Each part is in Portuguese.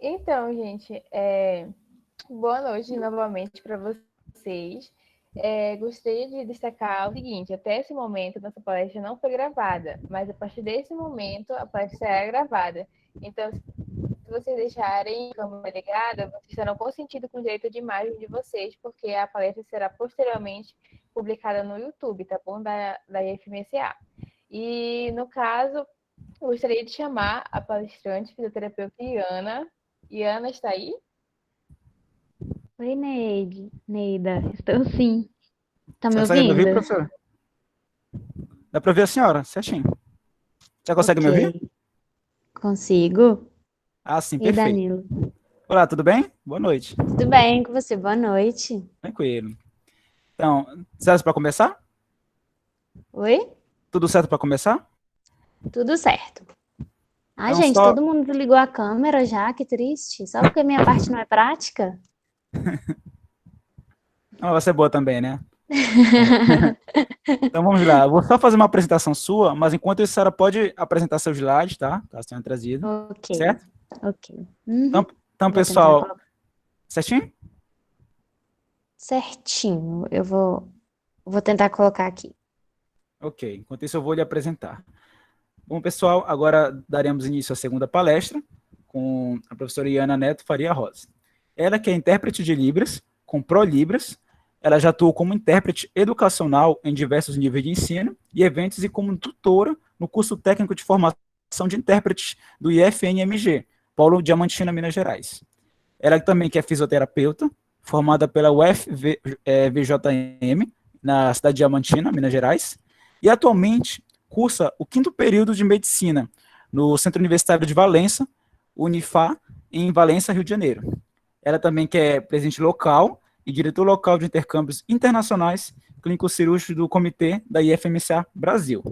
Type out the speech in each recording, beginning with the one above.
Então, gente, boa noite novamente para vocês. Gostaria de destacar o seguinte: até esse momento, nossa palestra não foi gravada, mas a partir desse momento, a palestra será gravada. Então, se vocês deixarem a câmera ligada, vocês estarão consentindo com o direito de imagem de vocês, porque a palestra será posteriormente publicada no YouTube, tá bom? Da IFMCA. E, no caso, gostaria de chamar a palestrante fisioterapeuta Iana. Iana está aí? Oi, Neida, estou sim. Tá Você me consegue me ouvir, ouvindo? professor? Dá para ouvir a senhora, certinho. Já consegue Ok, me ouvir? consigo. Ah, sim, E perfeito. Danilo? Olá, tudo bem? Boa noite. Tudo bem com você? Boa noite. Tranquilo. Então, certo para começar? Oi? Tudo certo para começar? Tudo certo. Ah, Então, gente, só... todo mundo ligou a câmera já, que triste. Só porque minha parte não é prática? Não, vai ser boa também, né? Então, vamos lá. Eu vou só fazer uma apresentação sua, mas enquanto isso, a senhora pode apresentar seus slides, tá? Caso tenha trazido. Ok, Certo? ok. Então, Uhum. então, Vou tentar pessoal, colocar certinho? certinho. Eu vou tentar colocar aqui. Ok. Enquanto isso, eu vou lhe apresentar. Bom, pessoal, agora daremos início à segunda palestra com a professora Iana Neto Faria Rosa. Ela que é intérprete de Libras, com ProLibras, ela já atuou como intérprete educacional em diversos níveis de ensino e eventos e como tutora no curso técnico de formação de intérpretes do IFNMG, Paulo Diamantina, Minas Gerais. Ela também que é fisioterapeuta, formada pela UFVJM, na cidade de Diamantina, Minas Gerais, e atualmente cursa o quinto período de medicina no Centro Universitário de Valença, Unifá, em Valença, Rio de Janeiro. Ela também que é presidente local e diretor local de intercâmbios internacionais clínico-cirúrgicos do comitê da IFMCA Brasil.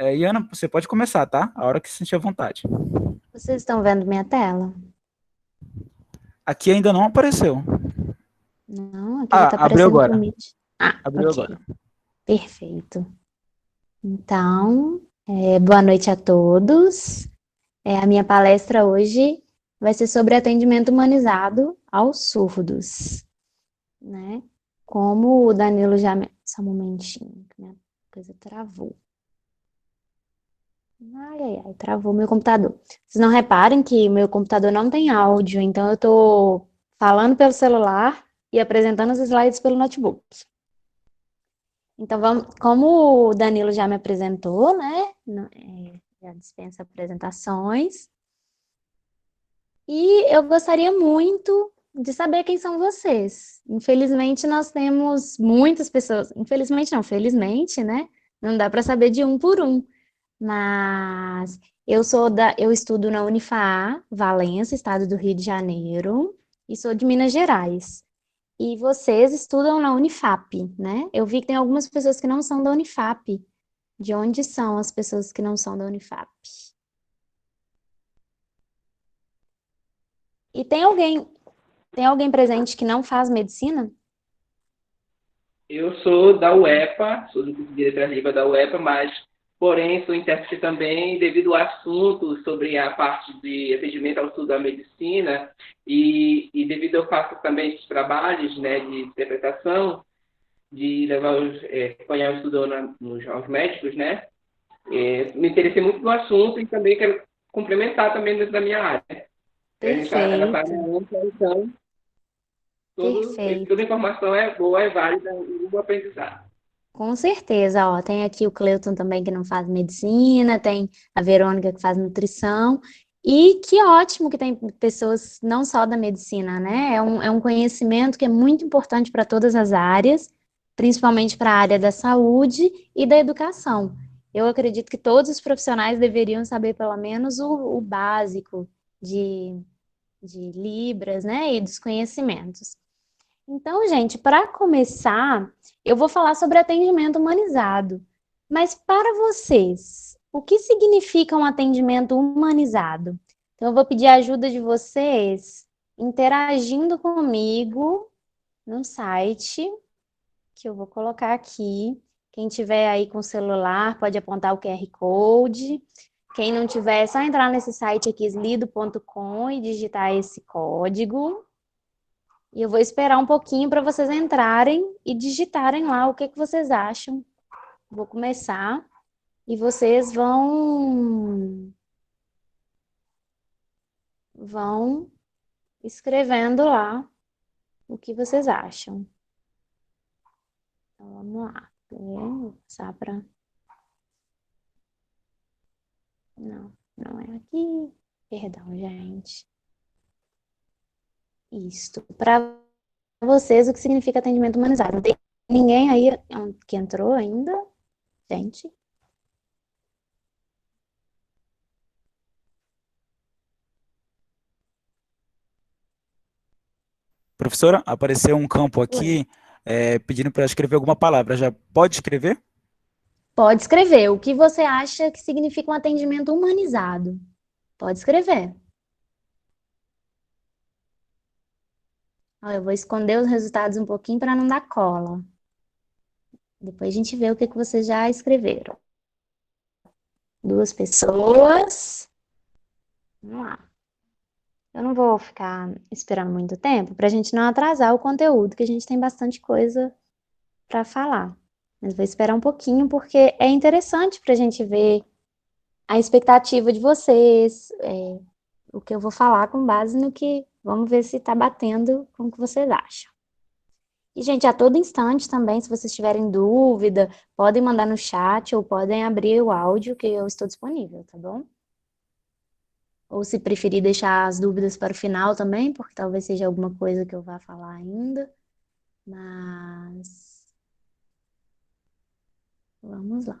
Iana, você pode começar, tá? A hora que se sentir à vontade. Vocês estão vendo minha tela? Aqui ainda não apareceu. Não, aqui já Ah, está abriu aparecendo para o agora. Meet. Ah, Abriu ok. agora. Perfeito. Então, boa noite a todos. A minha palestra hoje vai ser sobre atendimento humanizado aos surdos, né? Como o Danilo já... Só um momentinho, que minha coisa travou. Ai, ai, ai, travou meu computador. Vocês não reparem que meu computador não tem áudio, então eu estou falando pelo celular e apresentando os slides pelo notebook. Então, vamos, como o Danilo já me apresentou, né? Já dispensa apresentações. E eu gostaria muito de saber quem são vocês. Infelizmente, nós temos muitas pessoas. Infelizmente, não, felizmente, né? Não dá para saber de um por um. Mas eu estudo na Unifá, Valença, estado do Rio de Janeiro, e sou de Minas Gerais. E vocês estudam na Unifap, né? Eu vi que tem algumas pessoas que não são da Unifap. De onde são as pessoas que não são da Unifap? E tem alguém presente que não faz medicina? Eu sou da UEPA, sou do curso de Letras da UEPA, mas, porém, sou intérprete também devido ao assunto sobre a parte de atendimento ao estudo da medicina e devido eu faço também esses trabalhos, né, de interpretação, de levar acompanhar o estudo aos médicos, né, me interessei muito no assunto e também quero complementar também dentro da minha área. A gente está na área Perfeito, ampla, então toda perfeito. informação é boa, é válida e o aprendizado. Com certeza, ó, tem aqui o Cleuton também que não faz medicina, tem a Verônica que faz nutrição, e que ótimo que tem pessoas não só da medicina, né? É um conhecimento que é muito importante para todas as áreas, principalmente para a área da saúde e da educação. Eu acredito que todos os profissionais deveriam saber pelo menos o básico de, de Libras, né? E dos conhecimentos. Então, gente, para começar, eu vou falar sobre atendimento humanizado. Mas para vocês, o que significa um atendimento humanizado? Então, eu vou pedir a ajuda de vocês interagindo comigo no site que eu vou colocar aqui. Quem tiver aí com o celular pode apontar o QR Code, Quem não tiver, é só entrar nesse site aqui, slido.com, e digitar esse código. E eu vou esperar um pouquinho para vocês entrarem e digitarem lá o que vocês acham. Vou começar e vocês vão escrevendo lá o que vocês acham. Então, vamos lá. Vou passar para... Não, não é aqui. Perdão, gente. Isto. Para vocês, o que significa atendimento humanizado? Não tem ninguém aí que entrou ainda? Gente. Professora, apareceu um campo aqui pedindo para escrever alguma palavra. Já pode escrever? Pode escrever. O que você acha que significa um atendimento humanizado? Pode escrever. Ó, eu vou esconder os resultados um pouquinho para não dar cola. Depois a gente vê o que vocês já escreveram. 2 pessoas. Vamos lá. Eu não vou ficar esperando muito tempo para a gente não atrasar o conteúdo, que a gente tem bastante coisa para falar. Mas vou esperar um pouquinho, porque é interessante para a gente ver a expectativa de vocês, o que eu vou falar com base no que... Vamos ver se está batendo com o que vocês acham. E, gente, a todo instante também, se vocês tiverem dúvida, podem mandar no chat ou podem abrir o áudio, que eu estou disponível, tá bom? Ou se preferir deixar as dúvidas para o final também, porque talvez seja alguma coisa que eu vá falar ainda. Mas... vamos lá.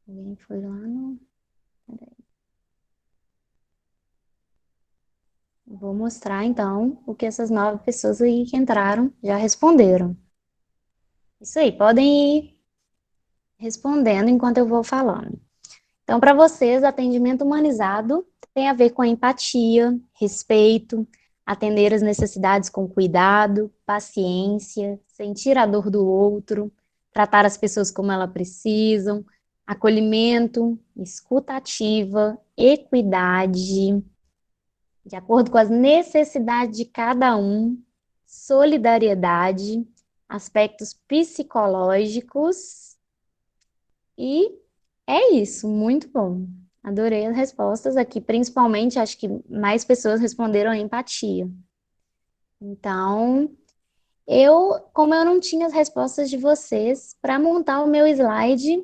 Alguém foi lá no... Peraí. Vou mostrar, então, o que essas 9 pessoas aí que entraram já responderam. Isso aí, podem ir respondendo enquanto eu vou falando. Então, para vocês, atendimento humanizado tem a ver com a empatia, respeito, atender as necessidades com cuidado, paciência, sentir a dor do outro, tratar as pessoas como elas precisam, acolhimento, escuta ativa, equidade, de acordo com as necessidades de cada um, solidariedade, aspectos psicológicos e é isso, muito bom. Adorei as respostas aqui, principalmente acho que mais pessoas responderam a empatia. Então, como eu não tinha as respostas de vocês, para montar o meu slide,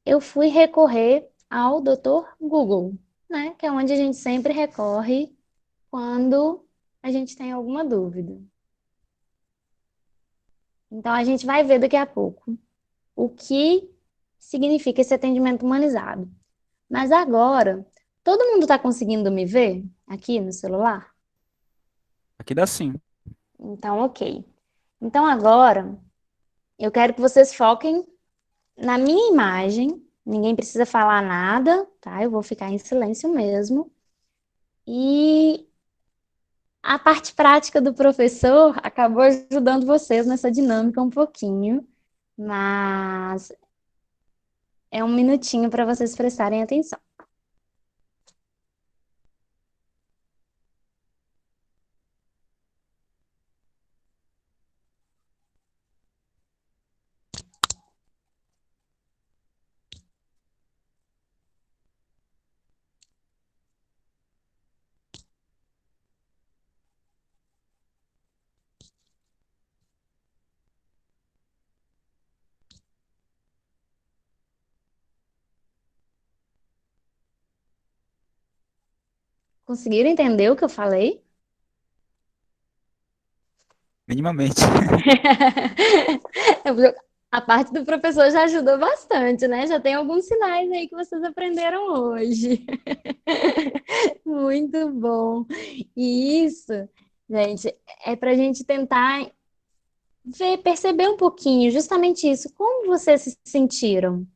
eu fui recorrer ao Dr. Google, né? Que é onde a gente sempre recorre quando a gente tem alguma dúvida. Então, a gente vai ver daqui a pouco o que significa esse atendimento humanizado. Mas agora, todo mundo está conseguindo me ver aqui no celular? Aqui dá sim. Então, ok. Então, agora, eu quero que vocês foquem na minha imagem. Ninguém precisa falar nada, tá? Eu vou ficar em silêncio mesmo. E a parte prática do professor acabou ajudando vocês nessa dinâmica um pouquinho, mas é um minutinho para vocês prestarem atenção. Conseguiram entender o que eu falei? Minimamente. A parte do professor já ajudou bastante, né? Já tem alguns sinais aí que vocês aprenderam hoje. Muito bom. E isso, gente, é para a gente tentar perceber um pouquinho justamente isso. Como vocês se sentiram?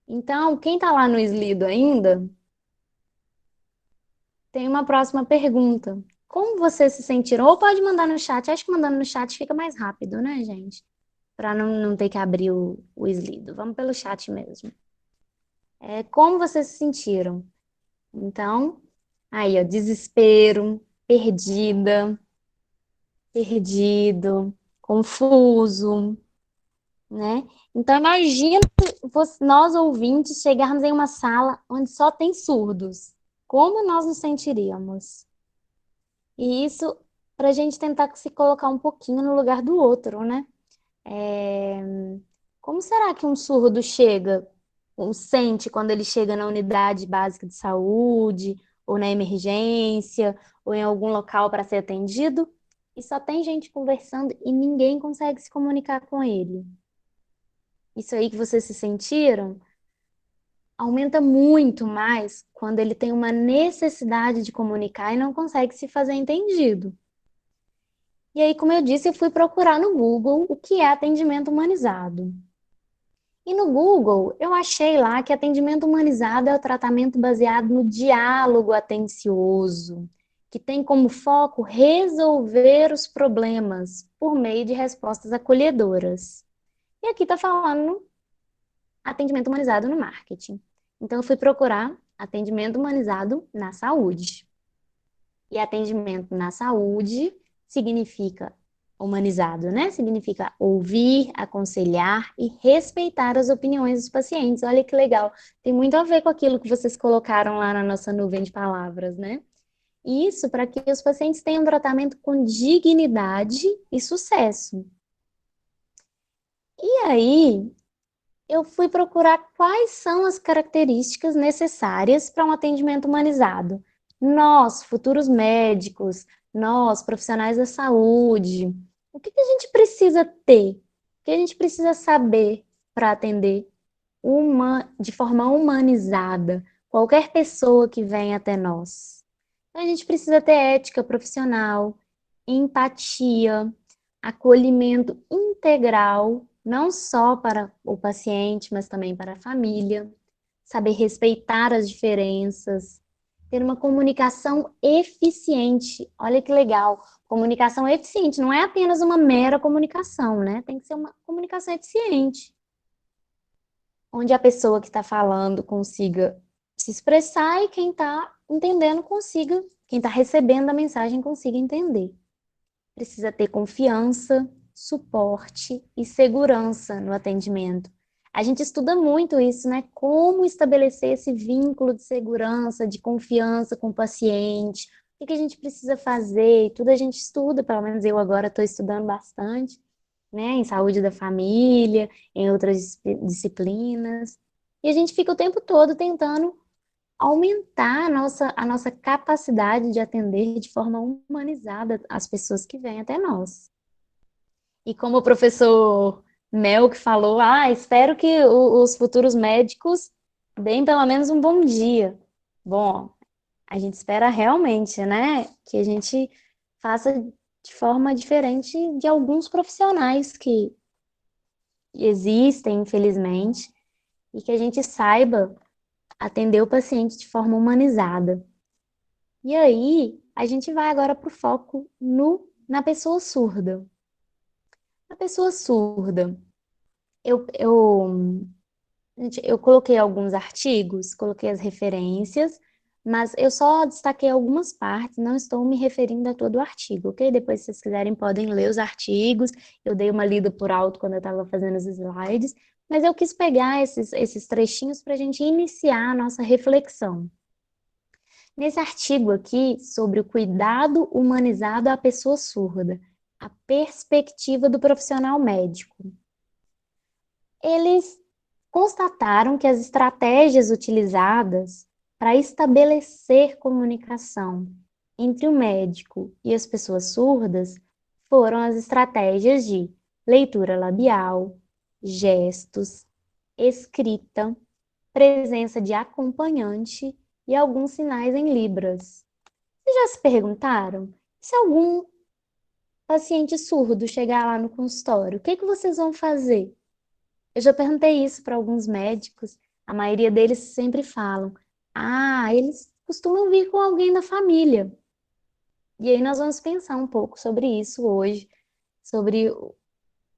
Então, quem está lá no Slido ainda, tem uma próxima pergunta. Como vocês se sentiram? Ou pode mandar no chat. Acho que mandando no chat fica mais rápido, né, gente? Para não ter que abrir o Slido. Vamos pelo chat mesmo. Como vocês se sentiram? Então, aí, ó, desespero, perdida, perdido, confuso, né? Então, imagina nós ouvintes chegarmos em uma sala onde só tem surdos. Como nós nos sentiríamos? E isso para a gente tentar se colocar um pouquinho no lugar do outro, né? É, Como será que um surdo chega, ou sente quando ele chega na unidade básica de saúde, ou na emergência, ou em algum local para ser atendido, e só tem gente conversando e ninguém consegue se comunicar com ele? Isso aí que vocês se sentiram aumenta muito mais quando ele tem uma necessidade de comunicar e não consegue se fazer entendido. E aí, como eu disse, eu fui procurar no Google o que é atendimento humanizado. E no Google, eu achei lá que atendimento humanizado é o tratamento baseado no diálogo atencioso, que tem como foco resolver os problemas por meio de respostas acolhedoras. E aqui está falando atendimento humanizado no marketing. Então, eu fui procurar atendimento humanizado na saúde. E atendimento na saúde significa humanizado, né? Significa ouvir, aconselhar e respeitar as opiniões dos pacientes. Olha que legal. Tem muito a ver com aquilo que vocês colocaram lá na nossa nuvem de palavras, né? Isso para que os pacientes tenham um tratamento com dignidade e sucesso. E aí, eu fui procurar quais são as características necessárias para um atendimento humanizado. Nós, futuros médicos, nós, profissionais da saúde, o que a gente precisa ter? O que a gente precisa saber para atender de forma humanizada qualquer pessoa que vem até nós? Então, a gente precisa ter ética profissional, empatia, acolhimento integral, não só para o paciente, mas também para a família, saber respeitar as diferenças, ter uma comunicação eficiente. Olha que legal, comunicação eficiente, não é apenas uma mera comunicação, né? Tem que ser uma comunicação eficiente, onde a pessoa que está falando consiga se expressar e quem está entendendo consiga, quem está recebendo a mensagem consiga entender. Precisa ter confiança, suporte e segurança no atendimento. A gente estuda muito isso, né? Como estabelecer esse vínculo de segurança, de confiança com o paciente, o que a gente precisa fazer, tudo a gente estuda, pelo menos eu agora estou estudando bastante, né? Em saúde da família, em outras disciplinas. E a gente fica o tempo todo tentando aumentar a nossa capacidade de atender de forma humanizada as pessoas que vêm até nós. E como o professor Mel que falou, espero que os futuros médicos deem pelo menos um bom dia. Bom, a gente espera realmente, né, que a gente faça de forma diferente de alguns profissionais que existem, infelizmente, e que a gente saiba atender o paciente de forma humanizada. E aí, a gente vai agora para o foco na pessoa surda. A pessoa surda, gente, eu coloquei alguns artigos, coloquei as referências, mas eu só destaquei algumas partes, não estou me referindo a todo o artigo, ok? Depois, se vocês quiserem, podem ler os artigos. Eu dei uma lida por alto quando eu estava fazendo os slides, mas eu quis pegar esses trechinhos para a gente iniciar a nossa reflexão. Nesse artigo aqui, sobre o cuidado humanizado à pessoa surda, a perspectiva do profissional médico, eles constataram que as estratégias utilizadas para estabelecer comunicação entre o médico e as pessoas surdas foram as estratégias de leitura labial, gestos, escrita, presença de acompanhante e alguns sinais em libras. Vocês já se perguntaram? Se algum paciente surdo chegar lá no consultório, o que vocês vão fazer? Eu já perguntei isso para alguns médicos, a maioria deles sempre falam, eles costumam vir com alguém da família. E aí nós vamos pensar um pouco sobre isso hoje, sobre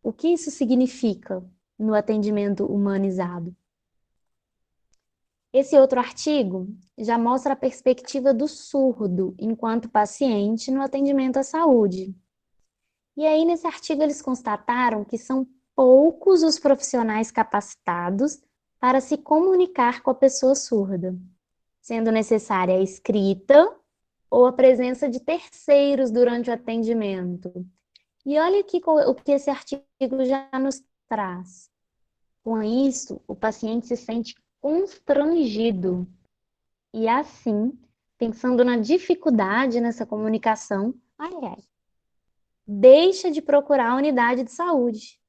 o que isso significa no atendimento humanizado. Esse outro artigo já mostra a perspectiva do surdo enquanto paciente no atendimento à saúde. E aí, nesse artigo, eles constataram que são poucos os profissionais capacitados para se comunicar com a pessoa surda, sendo necessária a escrita ou a presença de terceiros durante o atendimento. E olha aqui o que esse artigo já nos traz. Com isso, o paciente se sente constrangido e, assim, pensando na dificuldade nessa comunicação, deixa de procurar a unidade de saúde.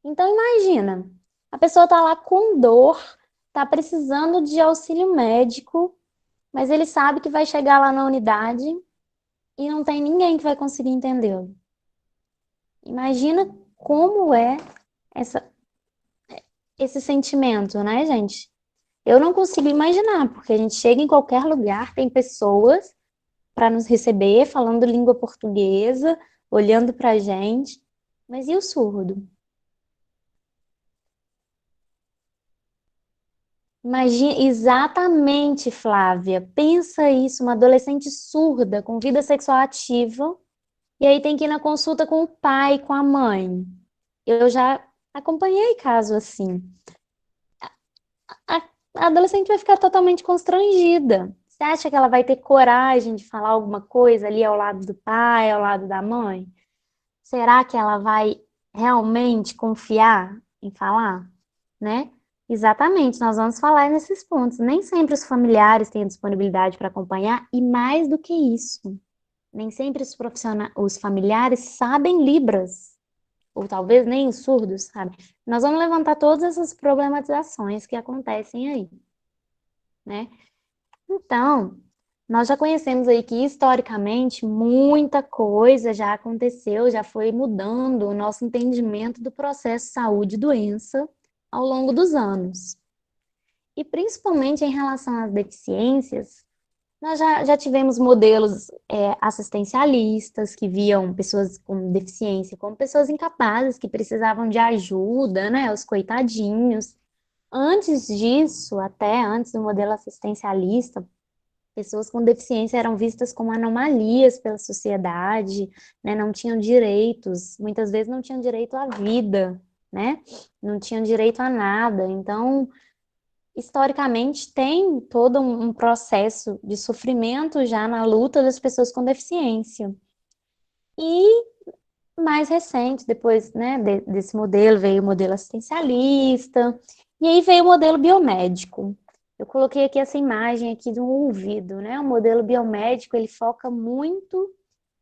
Então, imagina, a pessoa está lá com dor, está precisando de auxílio médico, mas ele sabe que vai chegar lá na unidade e não tem ninguém que vai conseguir entendê-lo. Imagina como é esse sentimento, né, gente? Eu não consigo imaginar, porque a gente chega em qualquer lugar, tem pessoas para nos receber, falando língua portuguesa, olhando para a gente, mas e o surdo? Imagina, exatamente, Flávia. Pensa isso, uma adolescente surda, com vida sexual ativa, e aí tem que ir na consulta com o pai, com a mãe. Eu já acompanhei caso assim. A, a adolescente vai ficar totalmente constrangida. Você acha que ela vai ter coragem de falar alguma coisa ali ao lado do pai, ao lado da mãe? Será que ela vai realmente confiar em falar, né? Exatamente, nós vamos falar nesses pontos. Nem sempre os familiares têm disponibilidade para acompanhar, e mais do que isso, nem sempre os familiares sabem Libras, ou talvez nem os surdos, sabe? Nós vamos levantar todas essas problematizações que acontecem aí, né? Então, nós já conhecemos aí que historicamente muita coisa já aconteceu, já foi mudando o nosso entendimento do processo saúde e doença ao longo dos anos. E principalmente em relação às deficiências, nós já tivemos modelos assistencialistas que viam pessoas com deficiência como pessoas incapazes que precisavam de ajuda, né? Os coitadinhos. Antes disso, até antes do modelo assistencialista, pessoas com deficiência eram vistas como anomalias pela sociedade, né? Não tinham direitos, muitas vezes não tinham direito à vida, né? Não tinham direito a nada. Então, historicamente, tem todo um processo de sofrimento já na luta das pessoas com deficiência. E mais recente, depois, né, desse modelo, veio o modelo assistencialista, e aí veio o modelo biomédico. Eu coloquei aqui essa imagem aqui do ouvido, né? O modelo biomédico, ele foca muito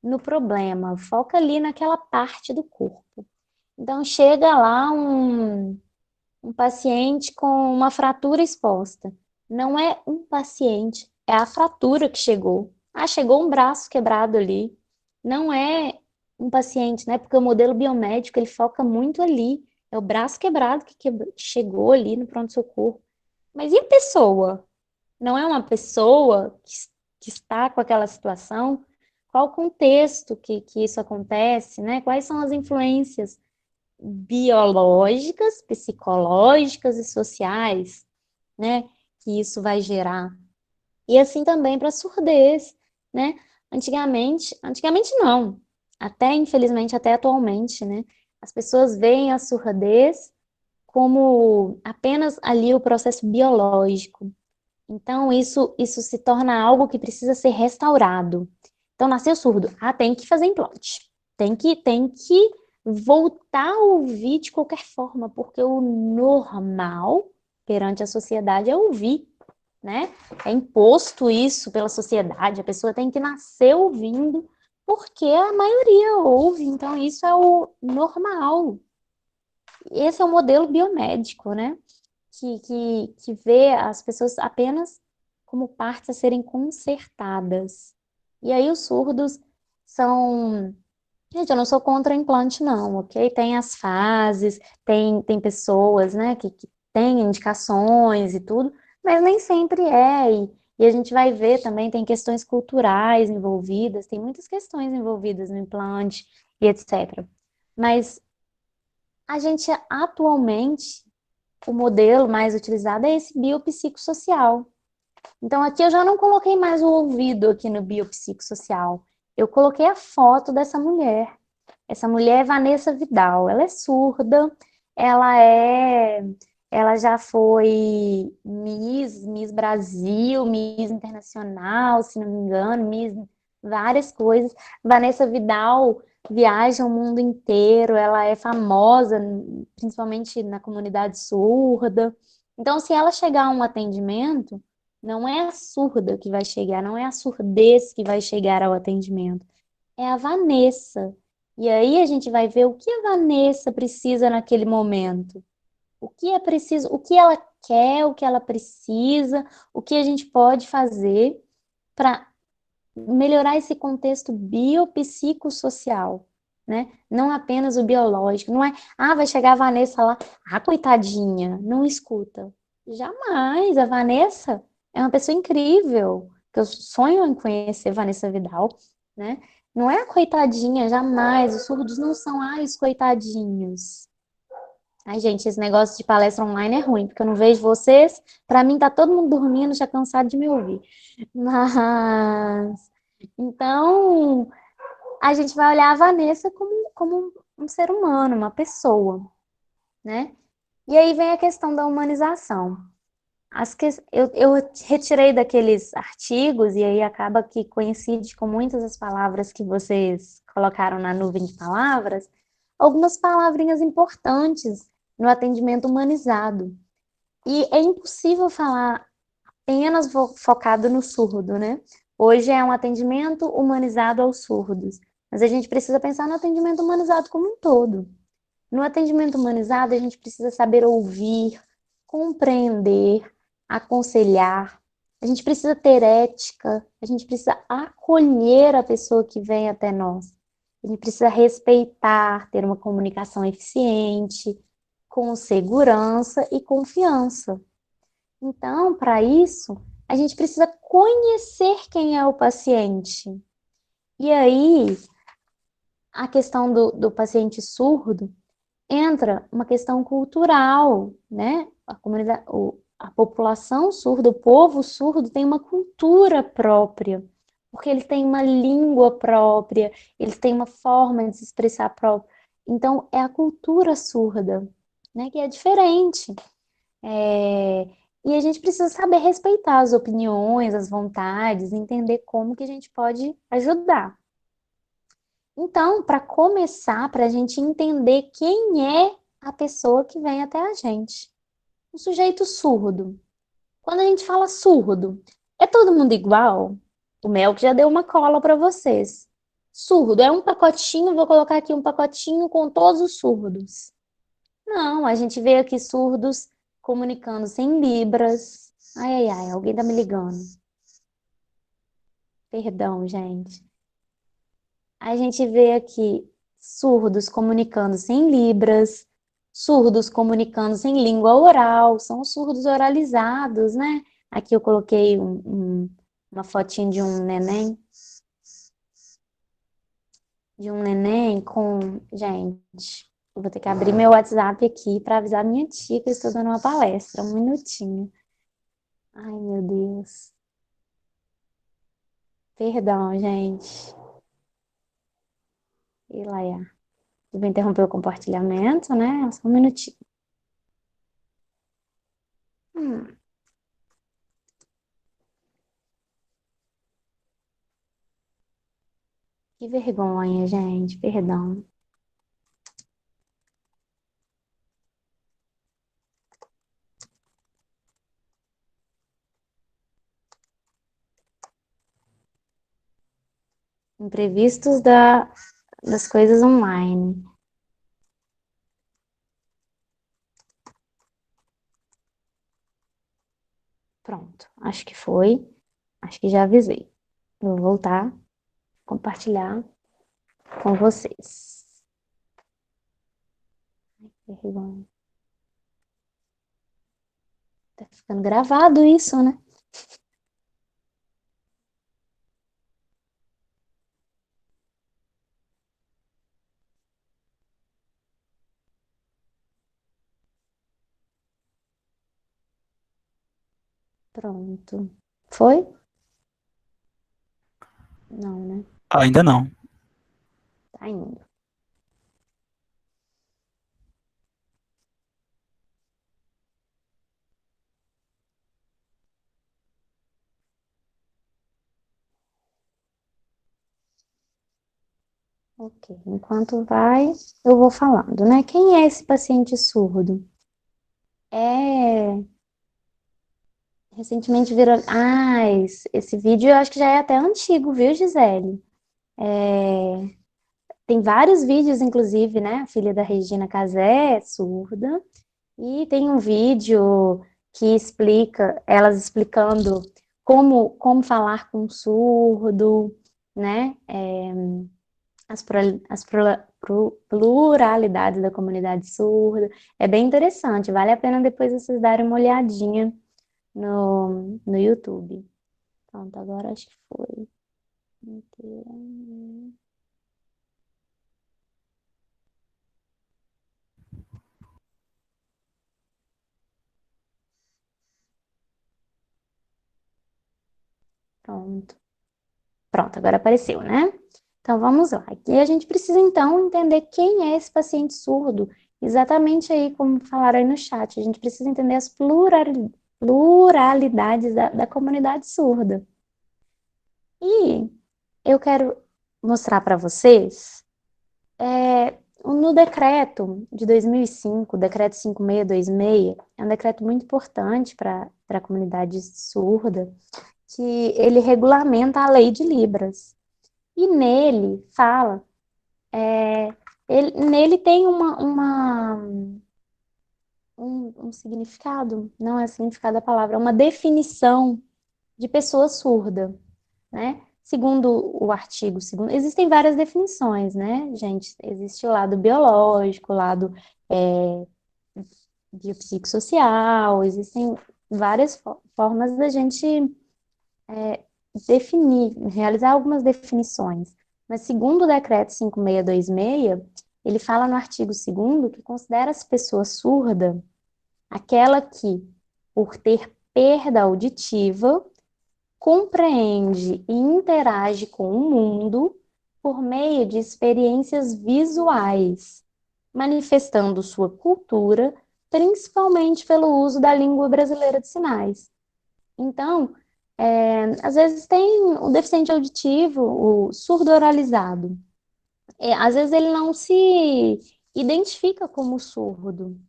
no problema, foca ali naquela parte do corpo. Então, chega lá um paciente com uma fratura exposta. Não é um paciente, é a fratura que chegou. Ah, chegou um braço quebrado ali. Não é um paciente, né? Porque o modelo biomédico, ele foca muito ali. É o braço quebrado que chegou ali no pronto-socorro. Mas e a pessoa? Não é uma pessoa que está com aquela situação? Qual o contexto que isso acontece, né? Quais são as influências biológicas, psicológicas e sociais, né, que isso vai gerar. E assim também para a surdez, né? Antigamente não, até infelizmente até atualmente, né? As pessoas veem a surdez como apenas ali o processo biológico. Então isso se torna algo que precisa ser restaurado. Então nasceu surdo, tem que fazer implante. Tem que voltar a ouvir de qualquer forma, porque o normal perante a sociedade é ouvir, né? É imposto isso pela sociedade, a pessoa tem que nascer ouvindo, porque a maioria ouve, então isso é o normal. Esse é o modelo biomédico, né? Que vê as pessoas apenas como partes a serem consertadas. E aí os surdos são... Gente, eu não sou contra implante, não, ok? Tem as fases, tem pessoas, né, que têm indicações e tudo, mas nem sempre é. E a gente vai ver também, tem questões culturais envolvidas, tem muitas questões envolvidas no implante e etc. Mas a gente atualmente o modelo mais utilizado é esse biopsicossocial. Então, aqui eu já não coloquei mais o ouvido aqui no biopsicossocial. Eu coloquei a foto dessa mulher. Essa mulher é Vanessa Vidal. Ela é surda, ela é... Ela já foi Miss Brasil, Miss Internacional, se não me engano, Miss várias coisas. Vanessa Vidal viaja o mundo inteiro, ela é famosa, principalmente na comunidade surda. Então, se ela chegar a um atendimento, não é a surda que vai chegar, não é a surdez que vai chegar ao atendimento, é a Vanessa. E aí a gente vai ver o que a Vanessa precisa naquele momento. O que é preciso, o que ela quer, o que ela precisa, o que a gente pode fazer para melhorar esse contexto biopsicossocial, né? Não apenas o biológico. Não é, vai chegar a Vanessa lá, coitadinha, não escuta. Jamais. A Vanessa é uma pessoa incrível, que eu sonho em conhecer Vanessa Vidal, né? Não é a coitadinha, jamais. Os surdos não são, os coitadinhos. Ai, gente, esse negócio de palestra online é ruim, porque eu não vejo vocês. Para mim, tá todo mundo dormindo, já cansado de me ouvir. Mas, então, a gente vai olhar a Vanessa como um ser humano, uma pessoa, né? E aí vem a questão da humanização. Eu retirei daqueles artigos, e aí acaba que coincide com muitas das palavras que vocês colocaram na nuvem de palavras, algumas palavrinhas importantes no atendimento humanizado. E é impossível falar apenas focado no surdo, né? Hoje é um atendimento humanizado aos surdos, mas a gente precisa pensar no atendimento humanizado como um todo. No atendimento humanizado, a gente precisa saber ouvir, compreender, aconselhar. A gente precisa ter ética, a gente precisa acolher a pessoa que vem até nós. A gente precisa respeitar, ter uma comunicação eficiente, com segurança e confiança. Então, para isso, a gente precisa conhecer quem é o paciente. E aí, a questão do paciente surdo entra uma questão cultural, né? A comunidade, a população surda, o povo surdo tem uma cultura própria, porque ele tem uma língua própria, eles têm uma forma de se expressar própria. Então, é a cultura surda, né? Que é diferente. E a gente precisa saber respeitar as opiniões, as vontades, entender como que a gente pode ajudar. Então, para começar, para a gente entender quem é a pessoa que vem até a gente. O sujeito surdo. Quando a gente fala surdo, é todo mundo igual? O Mel que já deu uma cola para vocês. Surdo é um pacotinho, vou colocar aqui um pacotinho com todos os surdos. Não, a gente vê aqui surdos comunicando sem libras. Ai, ai, ai, alguém tá me ligando. Perdão, gente. A gente vê aqui surdos comunicando sem libras, surdos comunicando sem língua oral, são os surdos oralizados, né? Aqui eu coloquei uma fotinha de um neném com... Gente, eu vou ter que abrir meu WhatsApp aqui para avisar minha tia que eu estou dando uma palestra. Um minutinho. Ai, meu Deus. Perdão, gente. E lá, eu vou interromper o compartilhamento, né? Só um minutinho. Hum. Que vergonha, gente. Perdão. Imprevistos das coisas online. Pronto. Acho que foi. Acho que já avisei. Vou voltar a compartilhar com vocês. Que vergonha. Tá ficando gravado isso, né? Pronto. Foi? Não, né? Ainda não. Tá indo. Ok. Enquanto vai, eu vou falando, né? Quem é esse paciente surdo? É. Recentemente virou. Ah, esse vídeo eu acho que já é até antigo, viu, Gisele? É, tem vários vídeos, inclusive, né? A filha da Regina Casé é surda. E tem um vídeo que explica, elas explicando como falar com surdo, né? Pluralidades da comunidade surda. É bem interessante, vale a pena depois vocês darem uma olhadinha no YouTube. Pronto, agora acho que foi. Pronto. Pronto, agora apareceu, né? Então vamos lá. Aqui a gente precisa então entender quem é esse paciente surdo. Exatamente aí como falaram aí no chat. A gente precisa entender as pluralidades da comunidade surda. E eu quero mostrar para vocês, no decreto de 2005, o decreto 5626, é um decreto muito importante para a comunidade surda, que ele regulamenta a lei de Libras. E nele fala, nele tem um significado, não é significado a palavra, é uma definição de pessoa surda, né? Segundo o artigo, existem várias definições, né, gente? Existe o lado biológico, o lado biopsicossocial, existem várias formas da gente definir, realizar algumas definições. Mas segundo o decreto 5626, ele fala no artigo 2º que considera as pessoas surda aquela que, por ter perda auditiva, compreende e interage com o mundo por meio de experiências visuais, manifestando sua cultura, principalmente pelo uso da língua brasileira de sinais. Então, às vezes tem o deficiente auditivo, o surdo oralizado. Às vezes ele não se identifica como surdo.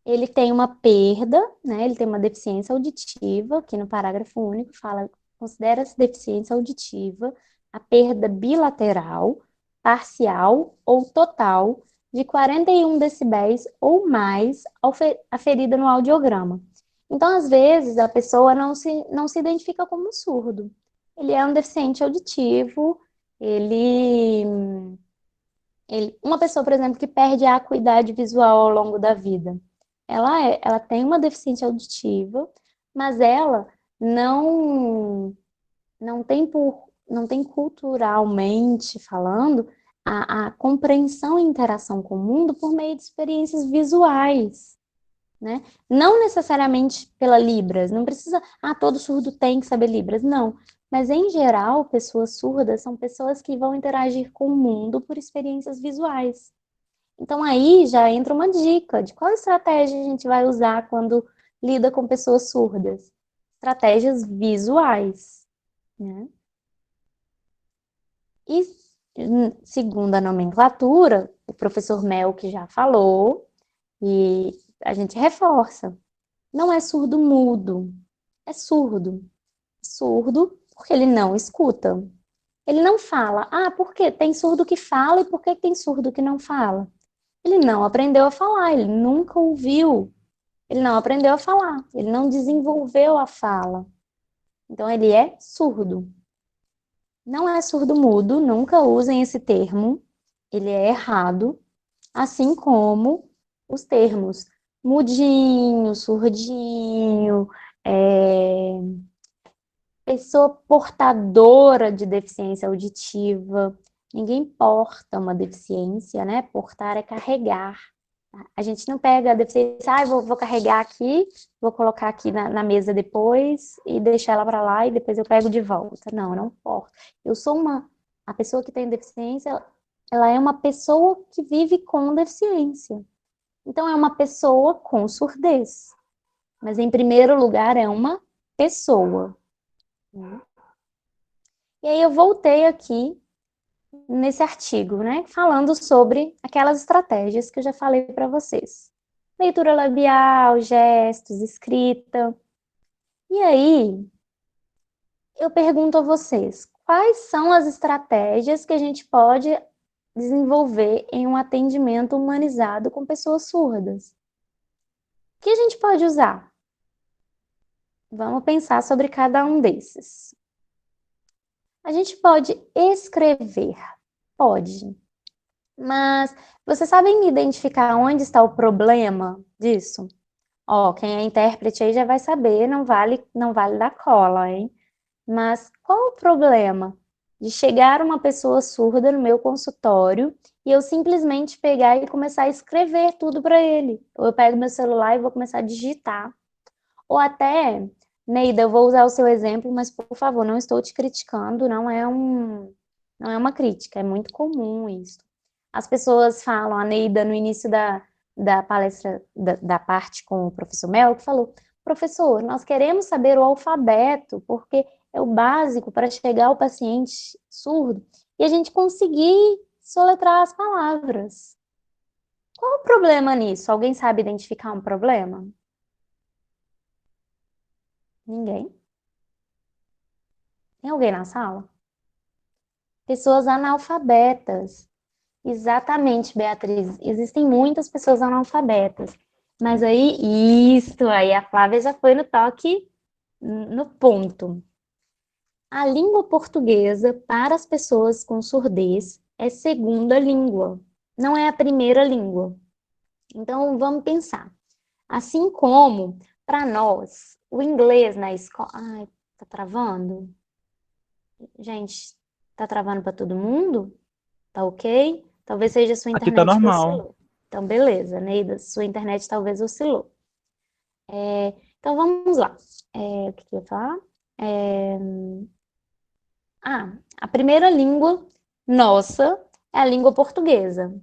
Ele tem uma perda, né? Ele tem uma deficiência auditiva, que no parágrafo único fala, considera-se deficiência auditiva a perda bilateral, parcial ou total de 41 decibéis ou mais aferida no audiograma. Então, às vezes, a pessoa não se identifica como surdo. Ele é um deficiente auditivo, ele, uma pessoa, por exemplo, que perde a acuidade visual ao longo da vida. Ela tem uma deficiência auditiva, mas ela não, não tem culturalmente falando a compreensão e interação com o mundo por meio de experiências visuais, né? Não necessariamente pela Libras, não precisa, todo surdo tem que saber Libras, não. Mas, em geral, pessoas surdas são pessoas que vão interagir com o mundo por experiências visuais. Então, aí já entra uma dica de qual estratégia a gente vai usar quando lida com pessoas surdas. Estratégias visuais, né? E, segundo a nomenclatura, o professor Mel que já falou, e a gente reforça. Não é surdo mudo, é surdo. Surdo porque ele não escuta. Ele não fala. Por quê? Tem surdo que fala e por que tem surdo que não fala? Ele não aprendeu a falar, ele nunca ouviu. Ele não aprendeu a falar, ele não desenvolveu a fala. Então, ele é surdo. Não é surdo mudo, nunca usem esse termo. Ele é errado, assim como os termos mudinho, surdinho, pessoa portadora de deficiência auditiva. Ninguém porta uma deficiência, né? Portar é carregar. A gente não pega a deficiência, vou carregar aqui, vou colocar aqui na mesa depois e deixar ela para lá e depois eu pego de volta. Não, não importa. A pessoa que tem deficiência, ela é uma pessoa que vive com deficiência. Então, é uma pessoa com surdez. Mas, em primeiro lugar, é uma pessoa. E aí, eu voltei aqui nesse artigo, né? Falando sobre aquelas estratégias que eu já falei para vocês. Leitura labial, gestos, escrita. E aí, eu pergunto a vocês, quais são as estratégias que a gente pode desenvolver em um atendimento humanizado com pessoas surdas? O que a gente pode usar? Vamos pensar sobre cada um desses. A gente pode escrever, pode. Mas vocês sabem identificar onde está o problema disso? Ó, quem é intérprete aí já vai saber, não vale dar cola, hein? Mas qual o problema de chegar uma pessoa surda no meu consultório e eu simplesmente pegar e começar a escrever tudo para ele? Ou eu pego meu celular e vou começar a digitar. Ou até, Neida, eu vou usar o seu exemplo, mas por favor, não estou te criticando, não é uma crítica, é muito comum isso. As pessoas falam, a Neida, no início da palestra, da parte com o professor Mel, que falou, professor, nós queremos saber o alfabeto, porque é o básico para chegar ao paciente surdo, e a gente conseguir soletrar as palavras. Qual o problema nisso? Alguém sabe identificar um problema? Ninguém? Tem alguém na sala? Pessoas analfabetas. Exatamente, Beatriz. Existem muitas pessoas analfabetas. Mas aí a Flávia já foi no toque, no ponto. A língua portuguesa, para as pessoas com surdez, é segunda língua, não é a primeira língua. Então, vamos pensar. Assim como, para nós, o inglês na escola... Ai, tá travando? Gente, tá travando para todo mundo? Tá ok? Talvez seja a sua Aqui tá internet que normal. oscilou. Então, beleza, Neida, sua internet talvez oscilou. Então, vamos lá. O que eu ia falar? A primeira língua nossa é a língua portuguesa.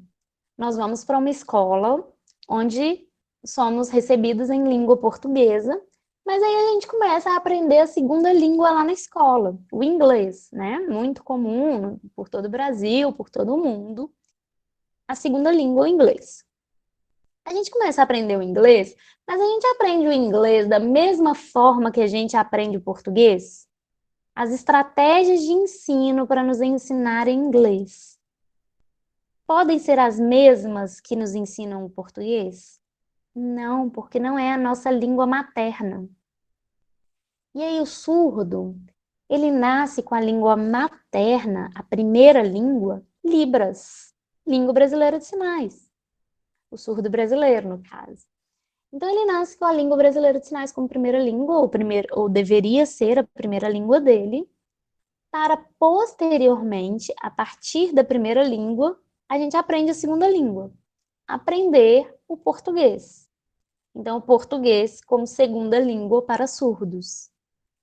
Nós vamos para uma escola onde somos recebidos em língua portuguesa, mas aí a gente começa a aprender a segunda língua lá na escola, o inglês, né? Muito comum por todo o Brasil, por todo o mundo, a segunda língua, o inglês. A gente começa a aprender o inglês, mas a gente aprende o inglês da mesma forma que a gente aprende o português? As estratégias de ensino para nos ensinar inglês podem ser as mesmas que nos ensinam o português? Não, porque não é a nossa língua materna. E aí o surdo, ele nasce com a língua materna, a primeira língua, Libras, língua brasileira de sinais. O surdo brasileiro, no caso. Então ele nasce com a língua brasileira de sinais como primeira língua, ou deveria ser a primeira língua dele, para posteriormente, a partir da primeira língua, a gente aprende a segunda língua, aprender o português. Então, o português como segunda língua para surdos.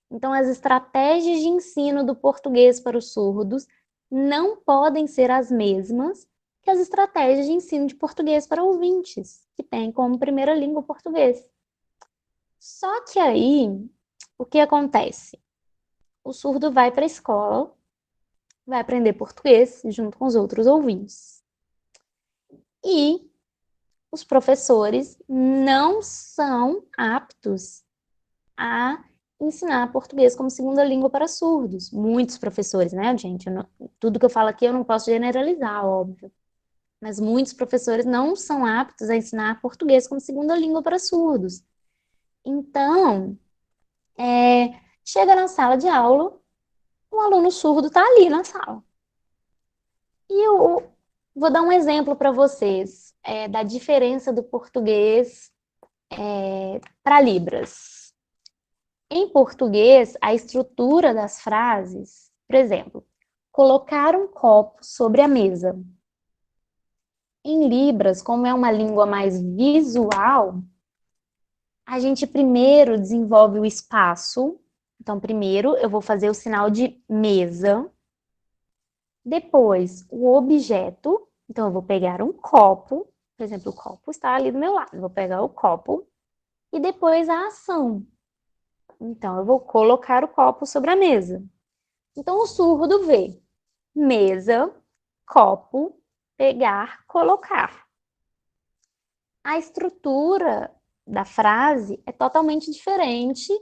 Então, as estratégias de ensino do português para os surdos não podem ser as mesmas que as estratégias de ensino de português para ouvintes, que têm como primeira língua o português. Só que aí, o que acontece? O surdo vai para a escola, vai aprender português junto com os outros ouvintes. E os professores não são aptos a ensinar português como segunda língua para surdos. Muitos professores, né, gente? Tudo que eu falo aqui eu não posso generalizar, óbvio. Mas muitos professores não são aptos a ensinar português como segunda língua para surdos. Então, chega na sala de aula, o aluno surdo está ali na sala. E eu vou dar um exemplo para vocês da diferença do português para Libras. Em português, a estrutura das frases, por exemplo, colocar um copo sobre a mesa. Em Libras, como é uma língua mais visual, a gente primeiro desenvolve o espaço. Então, primeiro eu vou fazer o sinal de mesa. Depois, o objeto. Então, eu vou pegar um copo. Por exemplo, o copo está ali do meu lado. Eu vou pegar o copo. E depois a ação. Então, eu vou colocar o copo sobre a mesa. Então, o surdo vê mesa, copo, pegar, colocar. A estrutura da frase é totalmente diferente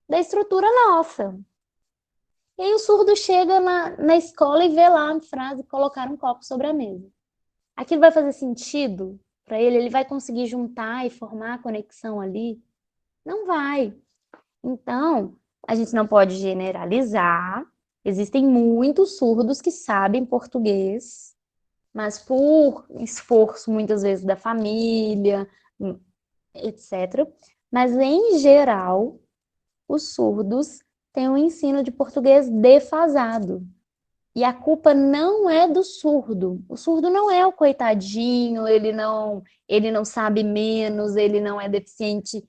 da estrutura nossa. E aí o surdo chega na escola e vê lá a frase colocar um copo sobre a mesa. Aquilo vai fazer sentido para ele? Ele vai conseguir juntar e formar a conexão ali? Não vai. Então, a gente não pode generalizar. Existem muitos surdos que sabem português, mas por esforço, muitas vezes, da família, etc. Mas, em geral, os surdos têm um ensino de português defasado. E a culpa não é do surdo. O surdo não é o coitadinho, ele não sabe menos, ele não é deficiente,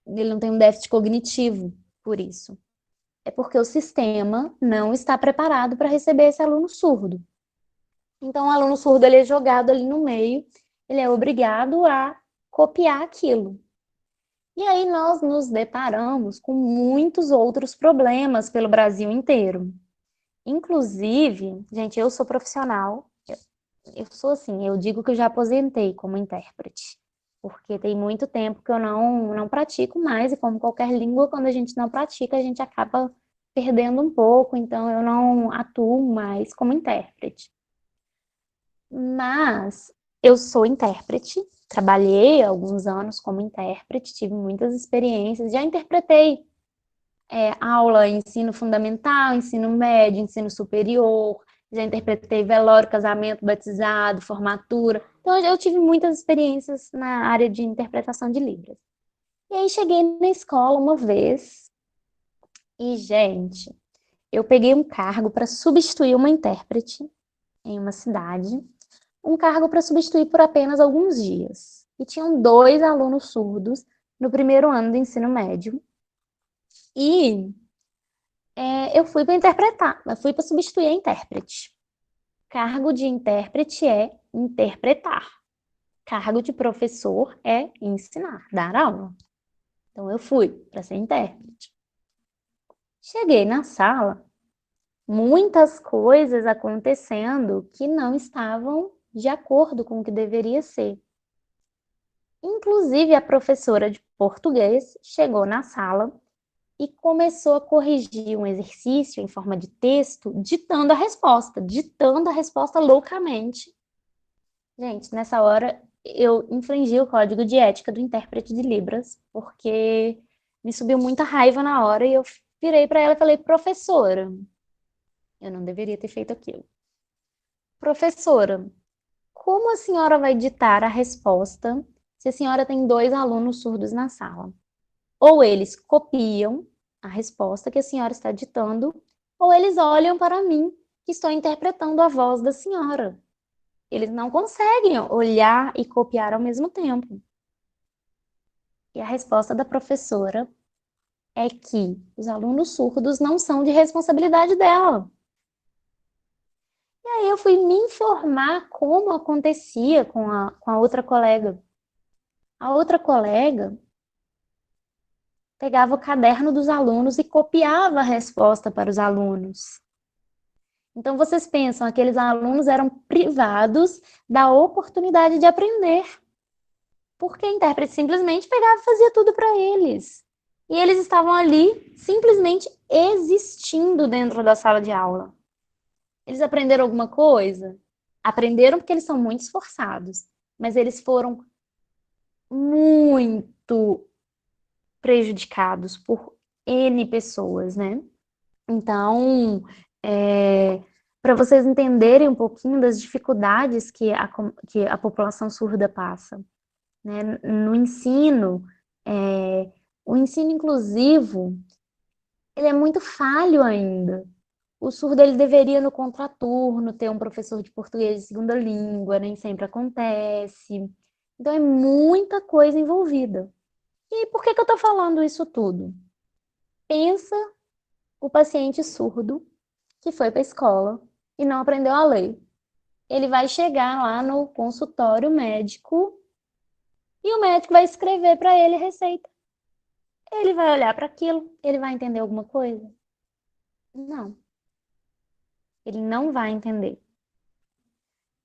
ele não tem um déficit cognitivo por isso. É porque o sistema não está preparado para receber esse aluno surdo. Então, o aluno surdo ele é jogado ali no meio, ele é obrigado a copiar aquilo. E aí nós nos deparamos com muitos outros problemas pelo Brasil inteiro. Inclusive, gente, eu sou profissional, eu sou assim, eu digo que eu já aposentei como intérprete, porque tem muito tempo que eu não pratico mais, e como qualquer língua, quando a gente não pratica, a gente acaba perdendo um pouco, então eu não atuo mais como intérprete. Mas eu sou intérprete, trabalhei alguns anos como intérprete, tive muitas experiências, já interpretei aula, ensino fundamental, ensino médio, ensino superior, já interpretei velório, casamento, batizado, formatura. Então, eu tive muitas experiências na área de interpretação de Libras. E aí, cheguei na escola uma vez e, gente, eu peguei um cargo para substituir uma intérprete em uma cidade, um cargo para substituir por apenas alguns dias. E tinham 2 alunos surdos no primeiro ano do ensino médio. E eu fui para interpretar, eu fui para substituir a intérprete. Cargo de intérprete é interpretar. Cargo de professor é ensinar, dar aula. Então eu fui para ser intérprete. Cheguei na sala, muitas coisas acontecendo que não estavam de acordo com o que deveria ser. Inclusive a professora de português chegou na sala e começou a corrigir um exercício em forma de texto, ditando a resposta loucamente. Gente, nessa hora eu infringi o código de ética do intérprete de Libras, porque me subiu muita raiva na hora e eu virei para ela e falei: professora, eu não deveria ter feito aquilo. Professora, como a senhora vai ditar a resposta se a senhora tem 2 alunos surdos na sala? Ou eles copiam a resposta que a senhora está ditando, ou eles olham para mim, que estou interpretando a voz da senhora. Eles não conseguem olhar e copiar ao mesmo tempo. E a resposta da professora é que os alunos surdos não são de responsabilidade dela. E aí eu fui me informar como acontecia com a outra colega. A outra colega pegava o caderno dos alunos e copiava a resposta para os alunos. Então, vocês pensam, aqueles alunos eram privados da oportunidade de aprender, porque a intérprete simplesmente pegava e fazia tudo para eles. E eles estavam ali simplesmente existindo dentro da sala de aula. Eles aprenderam alguma coisa? Aprenderam porque eles são muito esforçados, mas eles foram muito prejudicados por N pessoas, né? Então, para vocês entenderem um pouquinho das dificuldades que a população surda passa, né? No ensino, o ensino inclusivo, ele é muito falho ainda. O surdo ele deveria, no contraturno, ter um professor de português de segunda língua, nem sempre acontece. Então, é muita coisa envolvida. E por que que eu estou falando isso tudo? Pensa o paciente surdo que foi para a escola e não aprendeu a ler. Ele vai chegar lá no consultório médico e o médico vai escrever para ele a receita. Ele vai olhar para aquilo, ele vai entender alguma coisa? Não, ele não vai entender.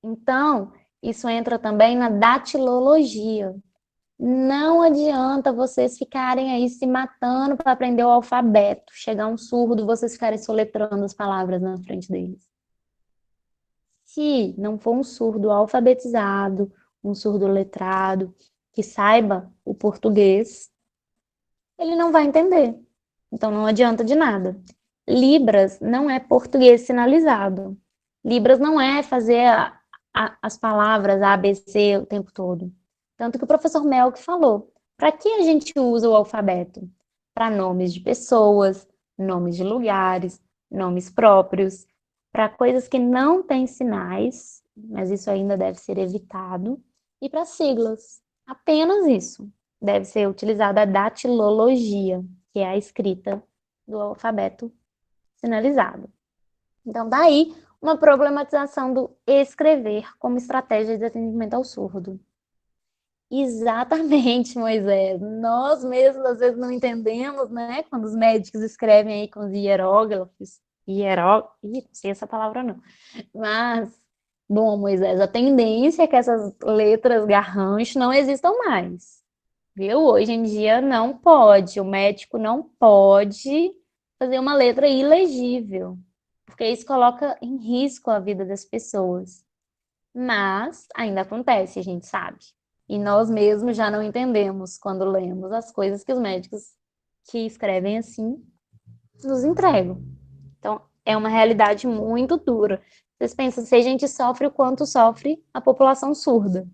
Então, isso entra também na datilologia. Não adianta vocês ficarem aí se matando para aprender o alfabeto. Chegar um surdo, vocês ficarem soletrando as palavras na frente deles. Se não for um surdo alfabetizado, um surdo letrado, que saiba o português, ele não vai entender. Então não adianta de nada. Libras não é português sinalizado. Libras não é fazer as palavras A, B, C o tempo todo. Tanto que o professor Melk falou, para que a gente usa o alfabeto? Para nomes de pessoas, nomes de lugares, nomes próprios, para coisas que não têm sinais, mas isso ainda deve ser evitado, e para siglas. Apenas isso. Deve ser utilizada a datilologia, que é a escrita do alfabeto sinalizado. Então, daí uma problematização do escrever como estratégia de atendimento ao surdo. Exatamente, Moisés. Nós mesmos às vezes não entendemos, né? Quando os médicos escrevem aí com os hieróglifos. Ih, não sei essa palavra não. Mas, bom, Moisés, a tendência é que essas letras garrancho não existam mais. Viu? Hoje em dia não pode, o médico não pode fazer uma letra ilegível, porque isso coloca em risco a vida das pessoas. Mas ainda acontece, a gente sabe. E nós mesmos já não entendemos quando lemos as coisas que os médicos que escrevem assim nos entregam. Então, é uma realidade muito dura. Vocês pensam, se a gente sofre o quanto sofre a população surda.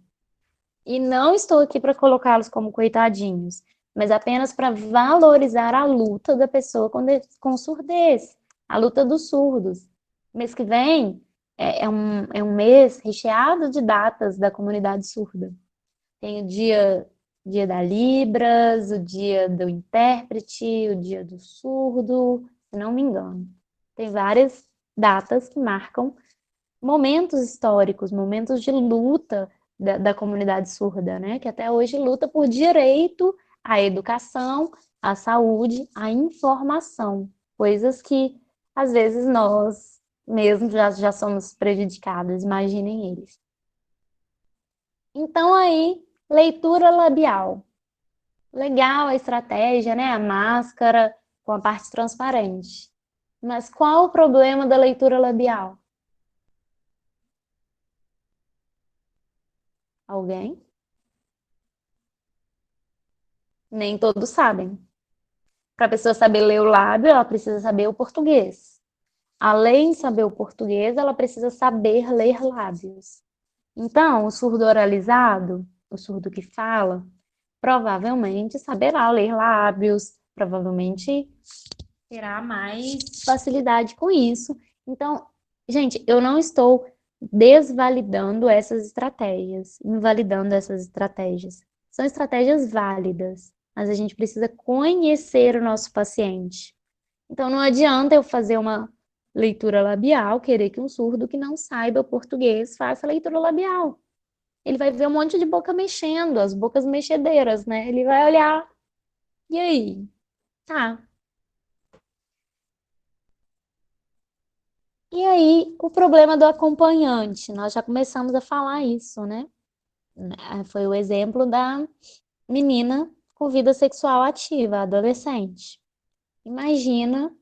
E não estou aqui para colocá-los como coitadinhos, mas apenas para valorizar a luta da pessoa com surdez, a luta dos surdos. Mês que vem é um mês recheado de datas da comunidade surda. Tem o dia da Libras, o dia do intérprete, o dia do surdo, se não me engano. Tem várias datas que marcam momentos históricos, momentos de luta da comunidade surda, né? Que até hoje luta por direito à educação, à saúde, à informação, coisas que às vezes nós mesmos já somos prejudicados, imaginem eles. Então aí, leitura labial. Legal a estratégia, né? A máscara com a parte transparente. Mas qual o problema da leitura labial? Alguém? Nem todos sabem. Para a pessoa saber ler o lábio, ela precisa saber o português. Além de saber o português, ela precisa saber ler lábios. Então, o surdo oralizado, o surdo que fala, provavelmente saberá ler lábios, provavelmente terá mais facilidade com isso. Então, gente, eu não estou desvalidando essas estratégias, invalidando essas estratégias. São estratégias válidas, mas a gente precisa conhecer o nosso paciente. Então, não adianta eu fazer uma leitura labial, querer que um surdo que não saiba o português faça leitura labial. Ele vai ver um monte de boca mexendo, as bocas mexedeiras, né? Ele vai olhar. E aí? Tá. E aí, o problema do acompanhante, nós já começamos a falar isso, né? Foi o exemplo da menina com vida sexual ativa, adolescente. Imagina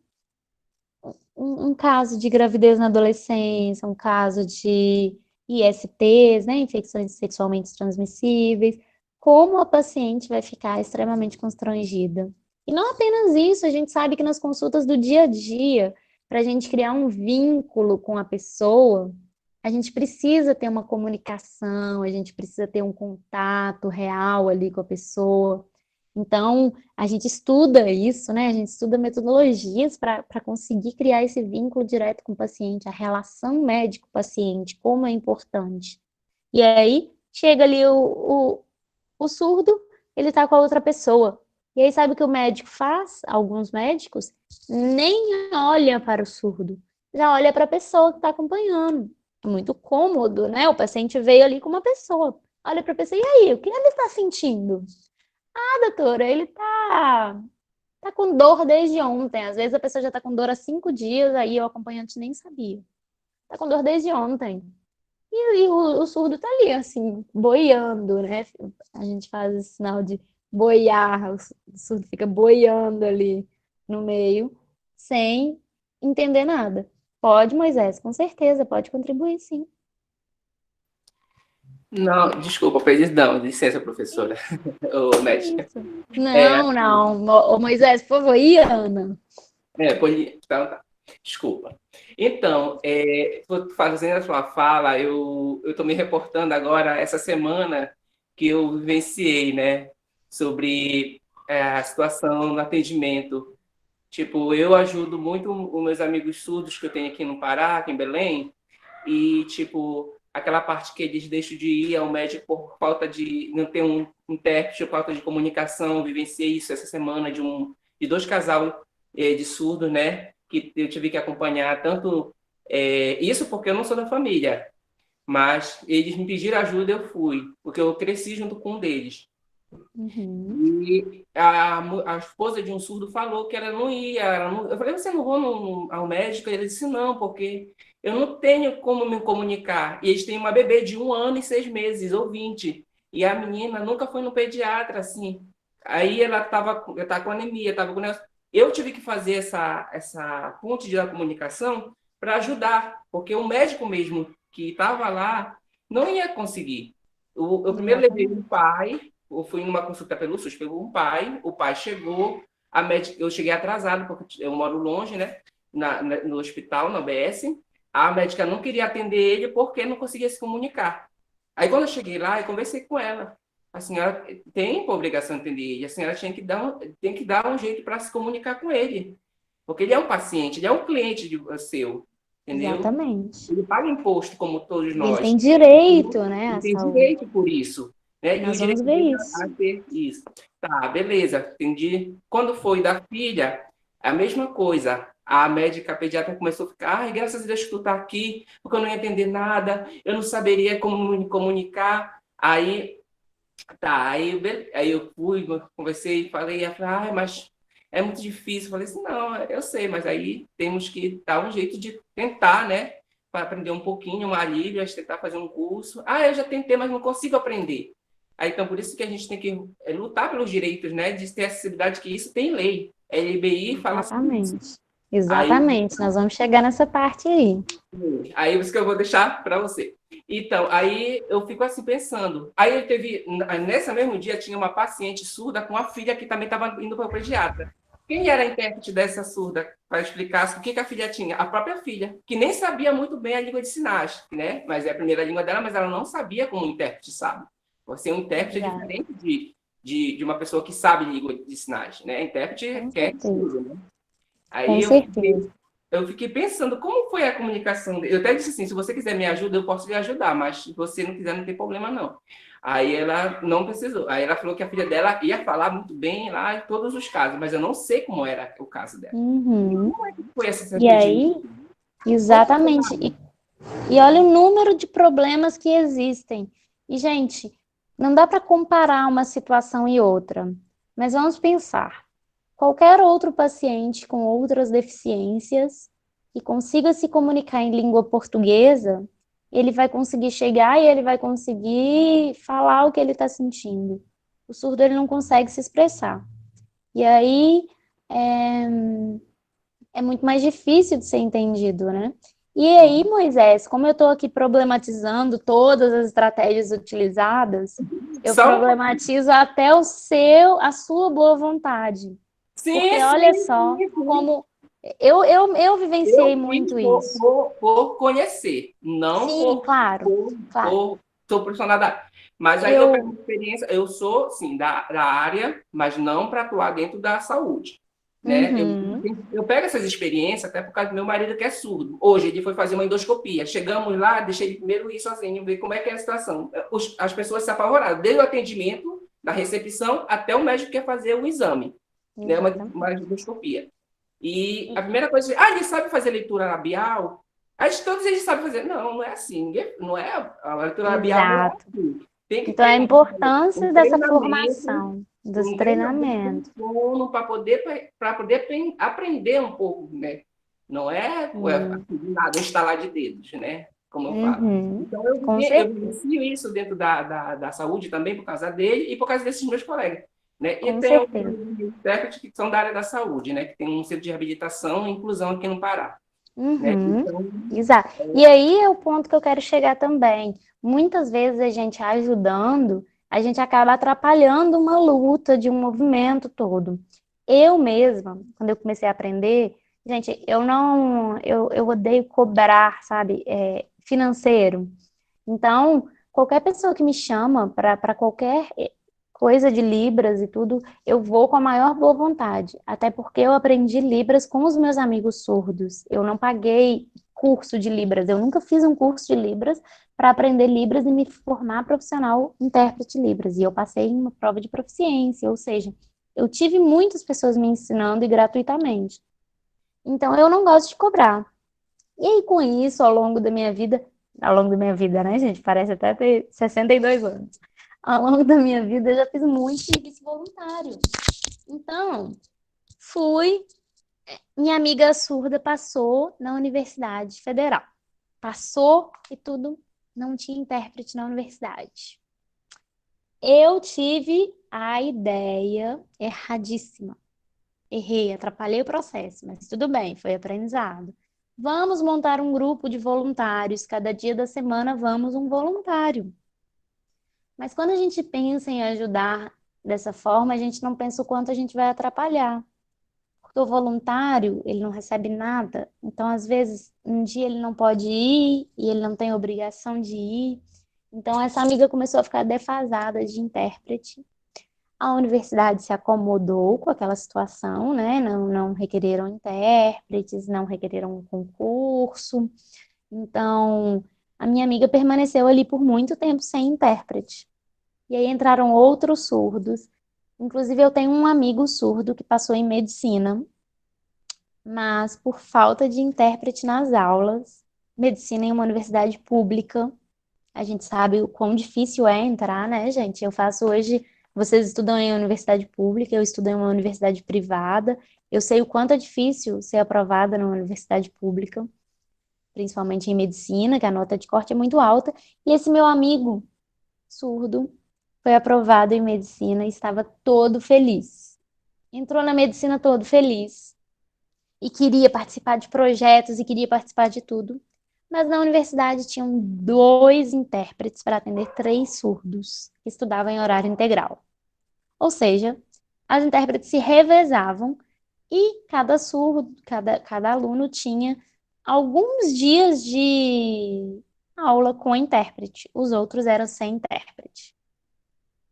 um caso de gravidez na adolescência, um caso de ISTs, né? Infecções sexualmente transmissíveis. Como a paciente vai ficar extremamente constrangida. E não apenas isso, a gente sabe que nas consultas do dia a dia, para a gente criar um vínculo com a pessoa, a gente precisa ter uma comunicação, a gente precisa ter um contato real ali com a pessoa. Então, a gente estuda isso, né? A gente estuda metodologias para conseguir criar esse vínculo direto com o paciente, a relação médico-paciente, como é importante. E aí, chega ali o surdo, ele tá com a outra pessoa. E aí, sabe o que o médico faz? Alguns médicos nem olha para o surdo, já olha para a pessoa que está acompanhando. É muito cômodo, né? O paciente veio ali com uma pessoa. Olha para a pessoa, e aí, o que ele está sentindo? Ah, doutora, ele tá com dor desde ontem. Às vezes a pessoa já tá com dor há 5 dias, aí o acompanhante nem sabia. Tá com dor desde ontem. E o surdo tá ali, assim, boiando, né? A gente faz esse sinal de boiar, o surdo fica boiando ali no meio, sem entender nada. Pode, Moisés, com certeza, pode contribuir, sim. Não, desculpa, perdão, licença, professora. Ô, médica. Isso. Não. Ô, Moisés, por favor, e Ana? Tá. Desculpa. Então, fazendo a sua fala, eu estou me reportando agora, essa semana, que eu vivenciei, né, sobre a situação no atendimento. Tipo, eu ajudo muito os meus amigos surdos que eu tenho aqui no Pará, aqui em Belém, e, tipo, aquela parte que eles deixam de ir ao médico por falta de não ter um intérprete, por falta de comunicação. Vivenciei isso essa semana de 2 casais de surdos, né? Que eu tive que acompanhar tanto isso porque eu não sou da família, mas eles me pediram ajuda, eu fui, porque eu cresci junto com um deles. Uhum. E a esposa de um surdo falou que ela não ia. Eu falei, você não vai ao médico? Ele disse, não, porque eu não tenho como me comunicar. E eles têm uma bebê de 1 ano e 6 meses, ou 20. E a menina nunca foi no pediatra, assim. Aí ela estava com anemia, estava com... Eu tive que fazer essa ponte da comunicação para ajudar, porque o médico mesmo que estava lá não ia conseguir. Eu primeiro levei um pai, eu fui numa consulta pelo SUS, pegou um pai, o pai chegou, a médica, eu cheguei atrasado, porque eu moro longe, né, no hospital, na UBS, a médica não queria atender ele porque não conseguia se comunicar. Aí, quando eu cheguei lá, eu conversei com ela. A senhora tem a obrigação de atender ele, a senhora tem que dar um jeito para se comunicar com ele, porque ele é um paciente, ele é um cliente seu, entendeu? Exatamente. Ele paga imposto, como todos Ele nós. tem direito, né, à Ele tem saúde. direito por isso. Né? E o Nós vamos direito ver dele isso. a ter isso. Tá, beleza, entendi. Quando foi da filha, a mesma coisa. A médica a pediatra começou a ficar, ai, graças a Deus que tu tá aqui, porque eu não ia entender nada, eu não saberia como me comunicar. Aí, tá, aí eu fui, conversei, falei, ela falou, ai, mas é muito difícil. Eu falei assim, não, eu sei, mas aí temos que dar um jeito de tentar, né? Para aprender um pouquinho, um alívio, a gente tentar fazer um curso. Ah, eu já tentei, mas não consigo aprender. Aí, então, por isso que a gente tem que lutar pelos direitos, né? De ter acessibilidade, que isso tem lei. A LBI fala sobre isso. Exatamente. Exatamente. Nós vamos chegar nessa parte aí. Aí, isso que eu vou deixar para você. Então, aí eu fico assim pensando. Aí nesse mesmo dia, tinha uma paciente surda com a filha que também estava indo para o pediatra. Quem era a intérprete dessa surda para explicar o que a filha tinha? A própria filha, que nem sabia muito bem a língua de sinais, né? Mas é a primeira língua dela, mas ela não sabia como o intérprete sabe. Você, um intérprete é diferente de uma pessoa que sabe língua de sinais, né? Intérprete quer que usa, né? Aí eu fiquei pensando, como foi a comunicação? Eu até disse assim, se você quiser me ajudar, eu posso lhe ajudar, mas se você não quiser, não tem problema, não. Aí ela não precisou. Aí ela falou que a filha dela ia falar muito bem lá em todos os casos, mas eu não sei como era o caso dela. Uhum. Como é que foi essa E aí, exatamente. E olha o número de problemas que existem. E, gente, não dá para comparar uma situação e outra, mas vamos pensar. Qualquer outro paciente com outras deficiências que consiga se comunicar em língua portuguesa, ele vai conseguir chegar e ele vai conseguir falar o que ele está sentindo. O surdo, ele não consegue se expressar. E aí, é muito mais difícil de ser entendido, né? E aí, Moisés, como eu estou aqui problematizando todas as estratégias utilizadas, eu problematizo até a sua boa vontade. Sim, porque olha só como eu vivenciei muito isso. Por conhecer, não Sim, claro. sou profissional da área. Mas aí eu pego experiência, eu sou, sim, da área, mas não para atuar dentro da saúde. Né? Eu pego essas experiências até por causa do meu marido que é surdo. Hoje ele foi fazer uma endoscopia. Chegamos lá, deixei ele primeiro ir sozinho, ver como é que é a situação. As pessoas se apavoraram, desde o atendimento, da recepção, até o médico que quer fazer o exame, né? Uma endoscopia. E a primeira coisa, ele sabe fazer leitura labial? Aí todos eles sabem fazer. Não, não é assim. Não é a leitura labial, não é assim. Tem que Então, ter a importância dessa treinamento, formação, dos treinamentos. para poder aprender um pouco, né? Não é nada, instalar de dedos, né? Como eu falo. Então, eu vivencio isso dentro da saúde também por causa dele e por causa desses meus colegas. Né? E tem alguns intérpretes que são da área da saúde, né? Que tem um centro de reabilitação e inclusão aqui no Pará. Né? Então, exato. E aí é o ponto que eu quero chegar também. Muitas vezes a gente ajudando, a gente acaba atrapalhando uma luta de um movimento todo. Eu mesma, quando eu comecei a aprender, gente, eu odeio cobrar, sabe, financeiro. Então, qualquer pessoa que me chama para qualquer coisa de Libras e tudo, eu vou com a maior boa vontade. Até porque eu aprendi Libras com os meus amigos surdos. Eu não paguei curso de Libras, eu nunca fiz um curso de Libras para aprender Libras e me formar profissional intérprete Libras. E eu passei em uma prova de proficiência, ou seja, eu tive muitas pessoas me ensinando e gratuitamente. Então, eu não gosto de cobrar. E aí, com isso, ao longo da minha vida, né, gente? Parece até ter 62 anos. Ao longo da minha vida, eu já fiz muito serviço voluntário. Então, minha amiga surda passou na Universidade Federal. Passou e tudo, não tinha intérprete na universidade. Eu tive a ideia erradíssima. Errei, atrapalhei o processo, mas tudo bem, foi aprendizado. Vamos montar um grupo de voluntários, cada dia da semana vamos um voluntário. Mas quando a gente pensa em ajudar dessa forma, a gente não pensa o quanto a gente vai atrapalhar. Porque o voluntário, ele não recebe nada. Então, às vezes, um dia ele não pode ir e ele não tem obrigação de ir. Então, essa amiga começou a ficar defasada de intérprete. A universidade se acomodou com aquela situação, né? Não requereram intérpretes, não requereram um concurso. Então, a minha amiga permaneceu ali por muito tempo sem intérprete. E aí entraram outros surdos. Inclusive, eu tenho um amigo surdo que passou em medicina, mas por falta de intérprete nas aulas, medicina em uma universidade pública, a gente sabe o quão difícil é entrar, né, gente? Eu faço hoje, vocês estudam em universidade pública, eu estudo em uma universidade privada, eu sei o quanto é difícil ser aprovada numa universidade pública, principalmente em medicina, que a nota de corte é muito alta, e esse meu amigo surdo foi aprovado em medicina e estava todo feliz. Entrou na medicina todo feliz e queria participar de projetos e queria participar de tudo. Mas na universidade tinham 2 intérpretes para atender 3 surdos que estudavam em horário integral. Ou seja, as intérpretes se revezavam e cada surdo, cada aluno tinha alguns dias de aula com intérprete. Os outros eram sem intérprete.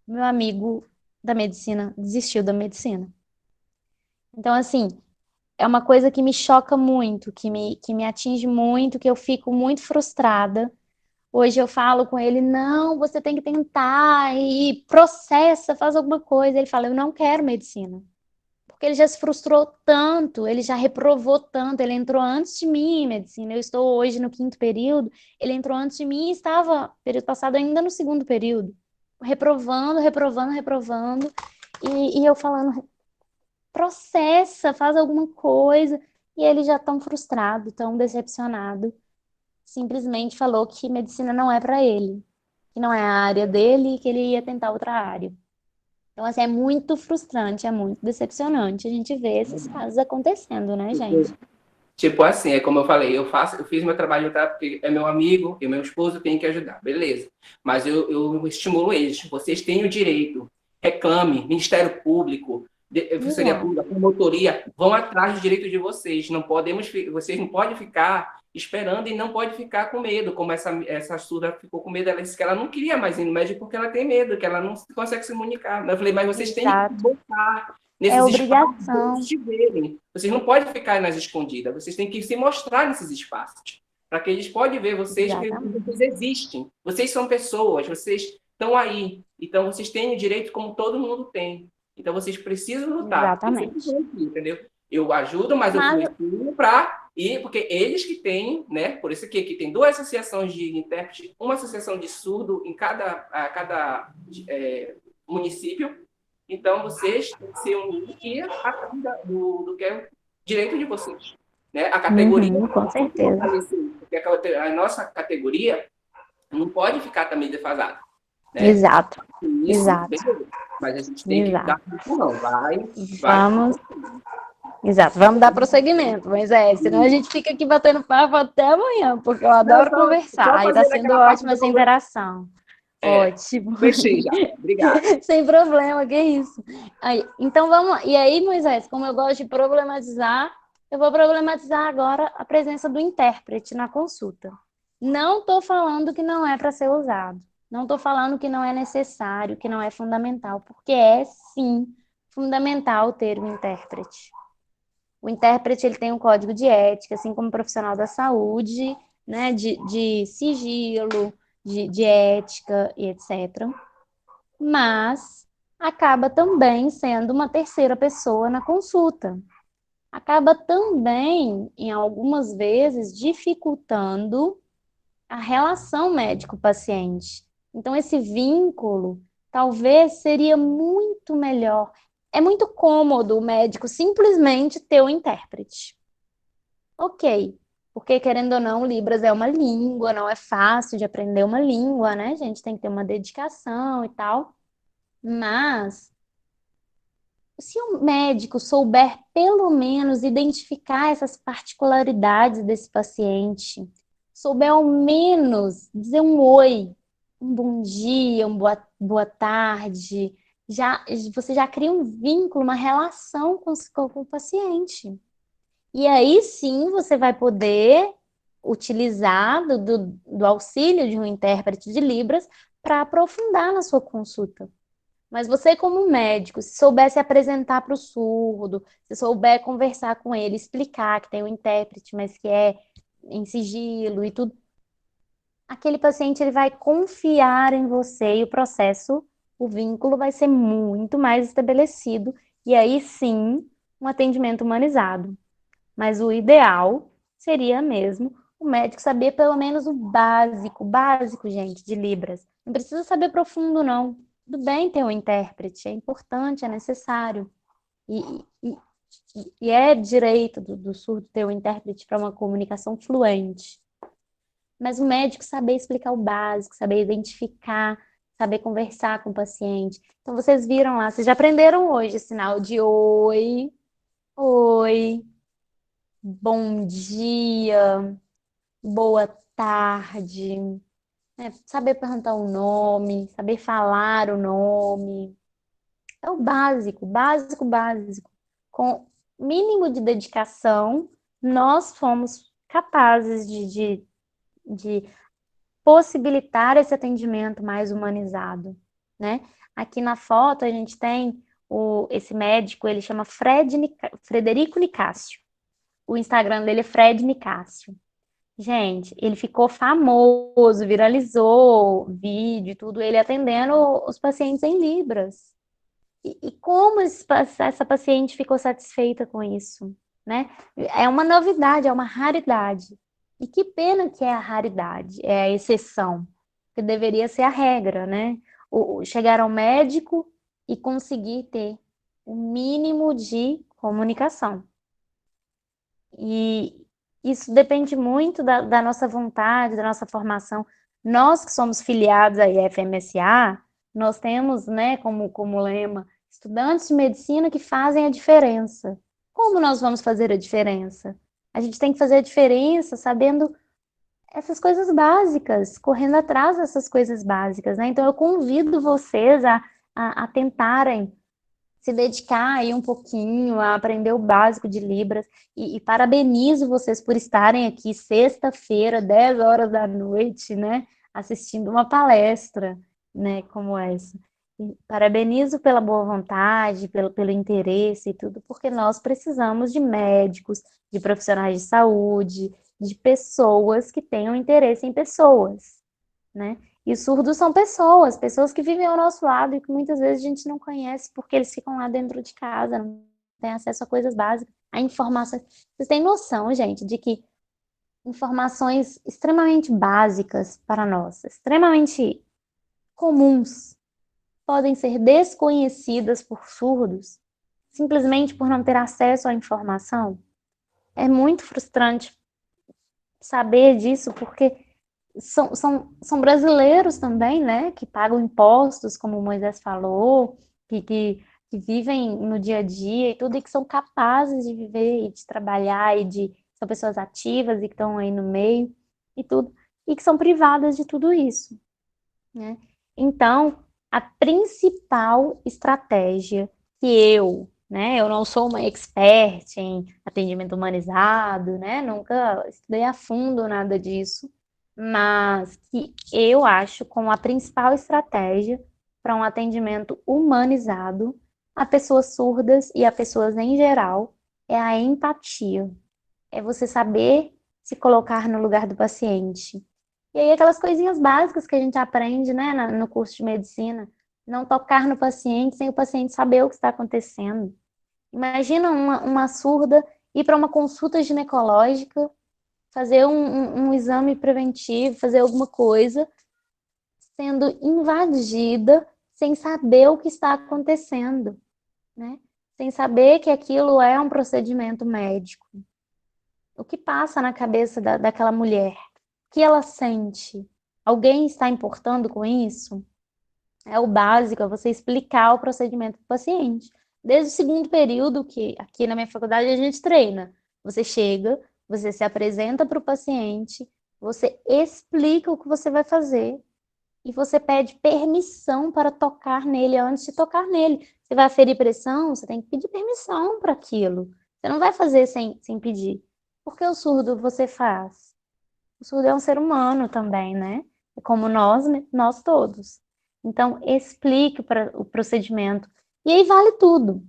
Meu amigo da medicina desistiu da medicina. Então, assim, é uma coisa que me choca muito, que me atinge muito, que eu fico muito frustrada. Hoje eu falo com ele, não, você tem que tentar e processa, faz alguma coisa. Ele fala, eu não quero medicina. Porque ele já se frustrou tanto, ele já reprovou tanto, ele entrou antes de mim em medicina. Eu estou hoje no 5º período, ele entrou antes de mim e estava, período passado, ainda no 2º período. Reprovando. E eu falando, processa, faz alguma coisa. E ele já tão frustrado, tão decepcionado, simplesmente falou que medicina não é para ele, que não é a área dele e que ele ia tentar outra área. Então, assim, é muito frustrante, é muito decepcionante a gente ver esses casos acontecendo, né, gente? Tipo assim, é como eu falei, eu fiz meu trabalho, tá? Porque é meu amigo e meu esposo tem que ajudar, beleza. Mas eu estimulo eles, vocês têm o direito, reclame, Ministério Público, Defensoria Pública, promotoria, vão atrás do direito de vocês. Vocês não podem ficar esperando e não pode ficar com medo, como essa surda ficou com medo, ela disse que ela não queria mais ir no médico porque ela tem medo, que ela não consegue se comunicar. Eu falei, mas vocês têm Exato. que voltar É nesses espaços para obrigação. eles te verem. Vocês não podem ficar nas escondidas, vocês têm que se mostrar nesses espaços, para que eles podem ver vocês, que Exatamente. vocês existem. Vocês são pessoas, vocês estão aí. Então, vocês têm o direito como todo mundo tem. Então, vocês precisam lutar. Exatamente. Eu sempre vou aqui, entendeu? Eu ajudo, mas eu Mas fui para ir, porque eles que têm, né? Por isso que aqui tem 2 associações de intérprete, uma associação de surdo em cada município. Então, vocês têm que se unir e do que é o direito de vocês. Né? A categoria com certeza. porque a nossa categoria não pode ficar também defasada. Né? Exato. Isso, Exato. beleza. Mas a gente tem Exato. que dar não, vai. Vamos. Exato, vamos dar prosseguimento, mas senão a gente fica aqui batendo papo até amanhã, porque eu adoro conversar, e está sendo ótima essa interação. Ótimo. Fechei já, obrigada. Sem problema, que isso. Aí, então vamos lá. E aí, Moisés, como eu gosto de problematizar, eu vou problematizar agora a presença do intérprete na consulta. Não estou falando que não é para ser usado, não estou falando que não é necessário, que não é fundamental, porque é sim fundamental ter um intérprete. O intérprete ele tem um código de ética, assim como o profissional da saúde, né, de sigilo, de ética e etc. Mas acaba também sendo uma terceira pessoa na consulta. Acaba também, em algumas vezes, dificultando a relação médico-paciente. Então, esse vínculo talvez seria muito melhor. É muito cômodo o médico simplesmente ter o intérprete. Ok, porque querendo ou não, Libras é uma língua, não é fácil de aprender uma língua, né? A gente tem que ter uma dedicação e tal. Mas, se o médico souber pelo menos identificar essas particularidades desse paciente, souber ao menos dizer um oi, um bom dia, boa tarde, você já cria um vínculo, uma relação com o paciente. E aí sim você vai poder utilizar do auxílio de um intérprete de Libras para aprofundar na sua consulta. Mas você, como médico, se souber se apresentar para o surdo, se souber conversar com ele, explicar que tem um intérprete, mas que é em sigilo e tudo, aquele paciente ele vai confiar em você e o vínculo vai ser muito mais estabelecido. E aí sim, um atendimento humanizado. Mas o ideal seria mesmo o médico saber pelo menos o básico, gente, de Libras. Não precisa saber profundo, não. Tudo bem ter um intérprete, é importante, é necessário. E é direito do surdo ter um intérprete para uma comunicação fluente. Mas o médico saber explicar o básico, saber identificar, saber conversar com o paciente. Então, vocês viram lá, vocês já aprenderam hoje o sinal de oi, bom dia, boa tarde, né? Saber perguntar o nome, saber falar o nome. É o básico. Com mínimo de dedicação, nós fomos capazes de possibilitar esse atendimento mais humanizado, né? Aqui na foto a gente tem esse médico, ele chama Frederico Nicásio. O Instagram dele é Fred Nicásio. Gente, ele ficou famoso, viralizou vídeo e tudo, ele atendendo os pacientes em Libras. E como essa paciente ficou satisfeita com isso, né? É uma novidade, é uma raridade. E que pena que é a raridade, é a exceção, que deveria ser a regra, né? Chegar ao médico e conseguir ter o mínimo de comunicação. E isso depende muito da nossa vontade, da nossa formação. Nós que somos filiados à IFMSA, nós temos, né, como lema, estudantes de medicina que fazem a diferença. Como nós vamos fazer a diferença? A gente tem que fazer a diferença sabendo essas coisas básicas, correndo atrás dessas coisas básicas, né? Então, eu convido vocês a tentarem se dedicar aí um pouquinho a aprender o básico de Libras. E parabenizo vocês por estarem aqui sexta-feira, 10 horas da noite, né, assistindo uma palestra, né, como essa. E parabenizo pela boa vontade, pelo interesse e tudo, porque nós precisamos de médicos, de profissionais de saúde, de pessoas que tenham interesse em pessoas, né? E os surdos são pessoas, pessoas que vivem ao nosso lado e que muitas vezes a gente não conhece porque eles ficam lá dentro de casa, não têm acesso a coisas básicas, a informações. Vocês têm noção, gente, de que informações extremamente básicas para nós, extremamente comuns, podem ser desconhecidas por surdos, simplesmente por não ter acesso à informação? É muito frustrante saber disso, porque são brasileiros também, né, que pagam impostos, como o Moisés falou, que vivem no dia a dia e tudo, e que são capazes de viver e de trabalhar, são pessoas ativas e que estão aí no meio e tudo, e que são privadas de tudo isso, né? Então, a principal estratégia que né, eu não sou uma expert em atendimento humanizado, né, nunca estudei a fundo nada disso, mas que eu acho como a principal estratégia para um atendimento humanizado a pessoas surdas e a pessoas em geral é a empatia. É você saber se colocar no lugar do paciente. E aí aquelas coisinhas básicas que a gente aprende, né, no curso de medicina, não tocar no paciente sem o paciente saber o que está acontecendo. Imagina uma surda ir para uma consulta ginecológica, fazer um exame preventivo, fazer alguma coisa, sendo invadida sem saber o que está acontecendo, né? Sem saber que aquilo é um procedimento médico. O que passa na cabeça daquela mulher? O que ela sente? Alguém está importando com isso? É o básico, é você explicar o procedimento para o paciente. Desde o segundo período, que aqui na minha faculdade a gente treina. Você chega, você se apresenta para o paciente, você explica o que você vai fazer e você pede permissão para tocar nele antes de tocar nele. Você vai aferir pressão, você tem que pedir permissão para aquilo. Você não vai fazer sem pedir. Por que o surdo você faz? O surdo é um ser humano também, né? É como nós todos. Então, explique o procedimento. E aí vale tudo.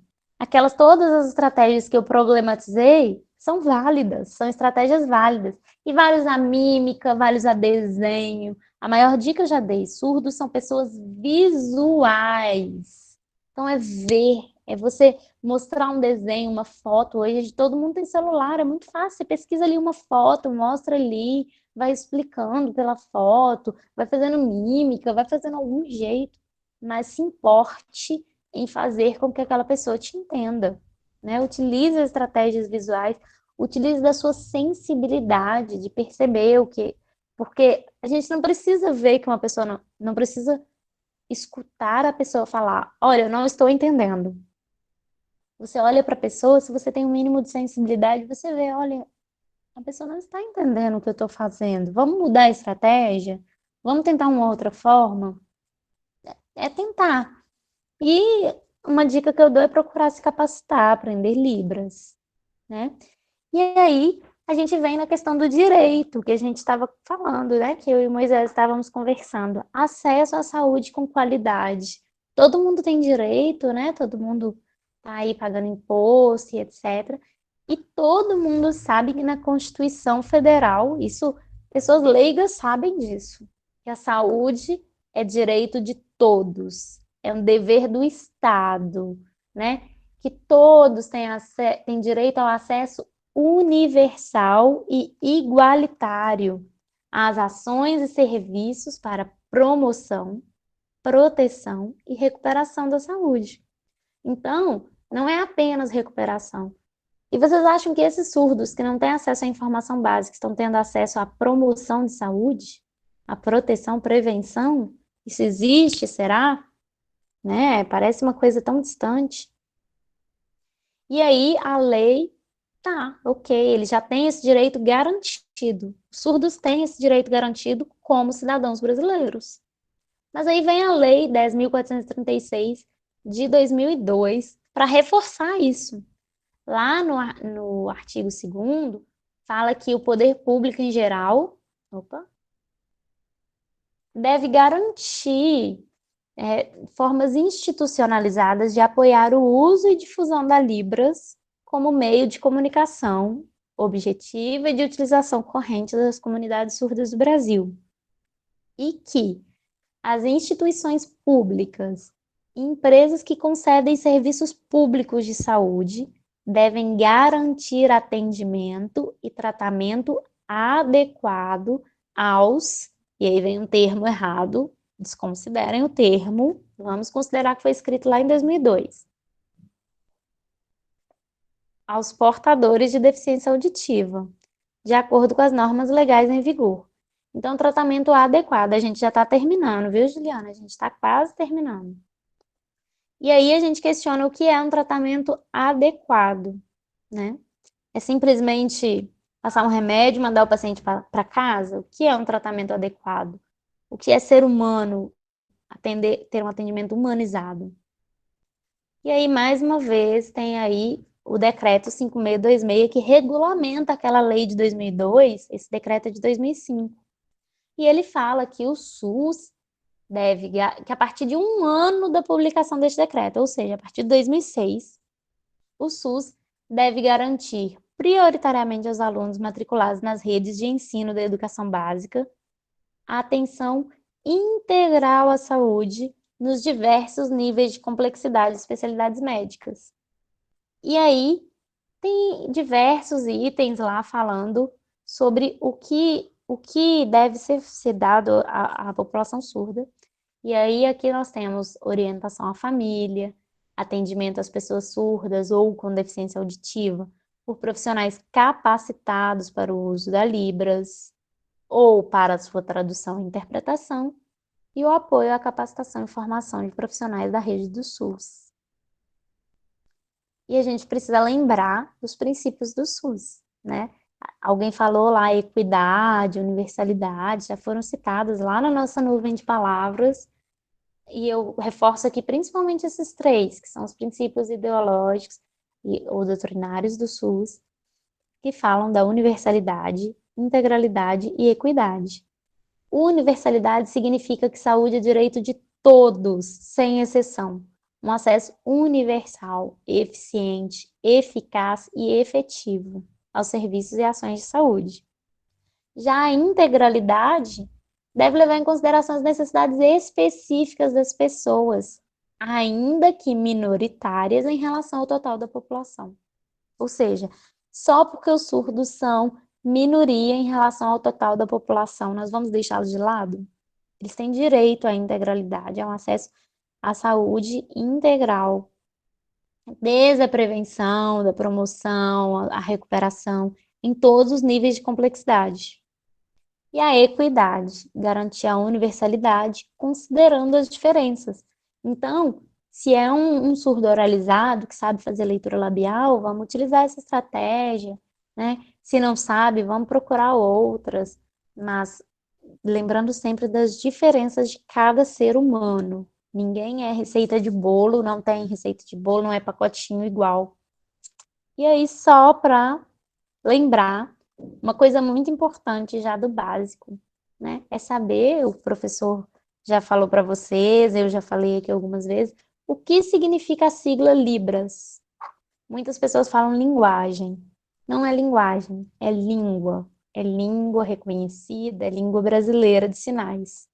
Todas as estratégias que eu problematizei são válidas, são estratégias válidas. E vale usar mímica, vale usar desenho. A maior dica eu já dei, surdos são pessoas visuais. Então, é ver, é você mostrar um desenho, uma foto. Hoje todo mundo tem celular, é muito fácil. Você pesquisa ali uma foto, mostra ali, vai explicando pela foto, vai fazendo mímica, vai fazendo algum jeito, mas se importe em fazer com que aquela pessoa te entenda, né? Utilize as estratégias visuais, utilize da sua sensibilidade de perceber o que... Porque a gente não precisa ver que uma pessoa não precisa escutar a pessoa falar, olha, eu não estou entendendo. Você olha para a pessoa, se você tem um mínimo de sensibilidade, você vê, olha, a pessoa não está entendendo o que eu estou fazendo. Vamos mudar a estratégia? Vamos tentar uma outra forma? É tentar. E uma dica que eu dou é procurar se capacitar, aprender Libras, né? E aí, a gente vem na questão do direito, que a gente estava falando, né? Que eu e o Moisés estávamos conversando. Acesso à saúde com qualidade. Todo mundo tem direito, né? Todo mundo está aí pagando imposto e etc. E todo mundo sabe que na Constituição Federal, pessoas leigas sabem disso, que a saúde é direito de todos, é um dever do Estado, né? Que todos têm direito ao acesso universal e igualitário às ações e serviços para promoção, proteção e recuperação da saúde. Então, não é apenas recuperação. E vocês acham que esses surdos que não têm acesso à informação básica estão tendo acesso à promoção de saúde, à proteção, prevenção? Isso existe, será? Né? Parece uma coisa tão distante. E aí a lei, tá, ok, ele já tem esse direito garantido. Os surdos têm esse direito garantido como cidadãos brasileiros. Mas aí vem a lei 10.436 de 2002, para reforçar isso. Lá no artigo 2º, fala que o poder público em geral deve garantir formas institucionalizadas de apoiar o uso e difusão da Libras como meio de comunicação objetiva e de utilização corrente das comunidades surdas do Brasil. E que as instituições públicas e empresas que concedem serviços públicos de saúde devem garantir atendimento e tratamento adequado aos, e aí vem um termo errado, desconsiderem o termo, vamos considerar que foi escrito lá em 2002, aos portadores de deficiência auditiva, de acordo com as normas legais em vigor. Então, tratamento adequado, a gente já está terminando, viu, Juliana? A gente está quase terminando. E aí a gente questiona o que é um tratamento adequado, né? É simplesmente passar um remédio e mandar o paciente para casa? O que é um tratamento adequado? O que é ser humano, ter um atendimento humanizado? E aí, mais uma vez, tem aí o decreto 5626, que regulamenta aquela lei de 2002, esse decreto é de 2005. E ele fala que o SUS que a partir de 1 ano da publicação deste decreto, ou seja, a partir de 2006, o SUS deve garantir prioritariamente aos alunos matriculados nas redes de ensino da educação básica a atenção integral à saúde nos diversos níveis de complexidade e especialidades médicas. E aí, tem diversos itens lá falando sobre o que deve ser dado à população surda. E aí, aqui nós temos orientação à família, atendimento às pessoas surdas ou com deficiência auditiva por profissionais capacitados para o uso da Libras ou para a sua tradução e interpretação, e o apoio à capacitação e formação de profissionais da rede do SUS. E a gente precisa lembrar dos princípios do SUS, né? Alguém falou lá equidade, universalidade, já foram citadas lá na nossa nuvem de palavras, e eu reforço aqui principalmente esses 3, que são os princípios ideológicos ou doutrinários do SUS, que falam da universalidade, integralidade e equidade. Universalidade significa que saúde é direito de todos, sem exceção. Um acesso universal, eficiente, eficaz e efetivo aos serviços e ações de saúde. Já a integralidade deve levar em consideração as necessidades específicas das pessoas, ainda que minoritárias em relação ao total da população. Ou seja, só porque os surdos são minoria em relação ao total da população, nós vamos deixá-los de lado? Eles têm direito à integralidade, a um acesso à saúde integral, desde a prevenção, da promoção, a recuperação, em todos os níveis de complexidade. E a equidade, garantir a universalidade, considerando as diferenças. Então, se é um surdo oralizado, que sabe fazer leitura labial, vamos utilizar essa estratégia, né? Se não sabe, vamos procurar outras, mas lembrando sempre das diferenças de cada ser humano. Ninguém é receita de bolo, não tem receita de bolo, não é pacotinho igual. E aí, só para lembrar, uma coisa muito importante já do básico, né? É saber, o professor já falou para vocês, eu já falei aqui algumas vezes, o que significa a sigla Libras. Muitas pessoas falam linguagem. Não é linguagem, é língua. É língua reconhecida, é língua brasileira de sinais.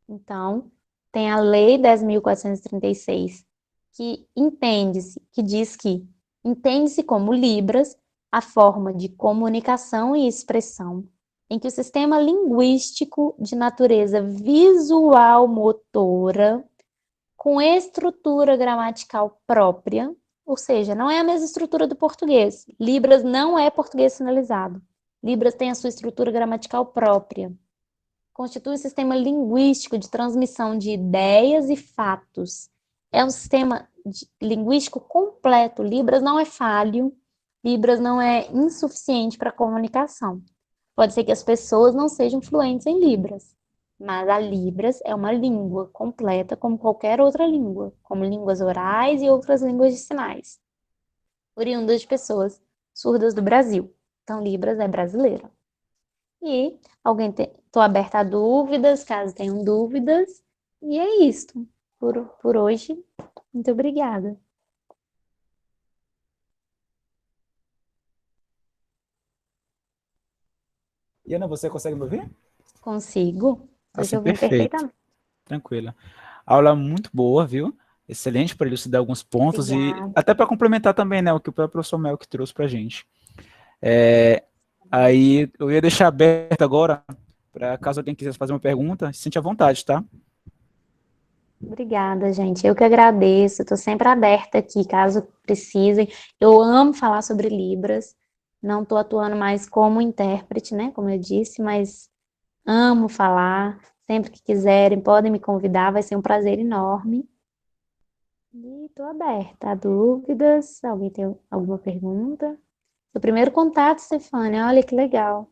Então, tem a Lei 10.436, que diz que entende-se como Libras a forma de comunicação e expressão em que o sistema linguístico de natureza visual motora, com estrutura gramatical própria, ou seja, não é a mesma estrutura do português. Libras não é português sinalizado. Libras tem a sua estrutura gramatical própria. Constitui um sistema linguístico de transmissão de ideias e fatos. É um sistema linguístico completo. Libras não é falho. Libras não é insuficiente para a comunicação. Pode ser que as pessoas não sejam fluentes em Libras, Mas a Libras é uma língua completa como qualquer outra língua, como línguas orais e outras línguas de sinais, oriundas de pessoas surdas do Brasil. Então, Libras é brasileira. E estou aberta a dúvidas, caso tenham dúvidas. E é isso por hoje. Muito obrigada. Iana, você consegue me ouvir? Consigo? Estou te Assim, ouvindo perfeito. perfeitamente. Tranquila. Aula muito boa, viu? Excelente para elucidar alguns pontos e Obrigada. até para complementar também, né, o que o próprio professor Mel que trouxe para a gente. Aí eu ia deixar aberto agora para caso alguém quisesse fazer uma pergunta, se sente à vontade, tá? Obrigada, gente. Eu que agradeço. Estou sempre aberta aqui, caso precisem. Eu amo falar sobre Libras. Não estou atuando mais como intérprete, né? Como eu disse, mas amo falar. Sempre que quiserem, podem me convidar. Vai ser um prazer enorme. E estou aberta a dúvidas. Alguém tem alguma pergunta? Seu primeiro contato, Stefânia. Olha que legal.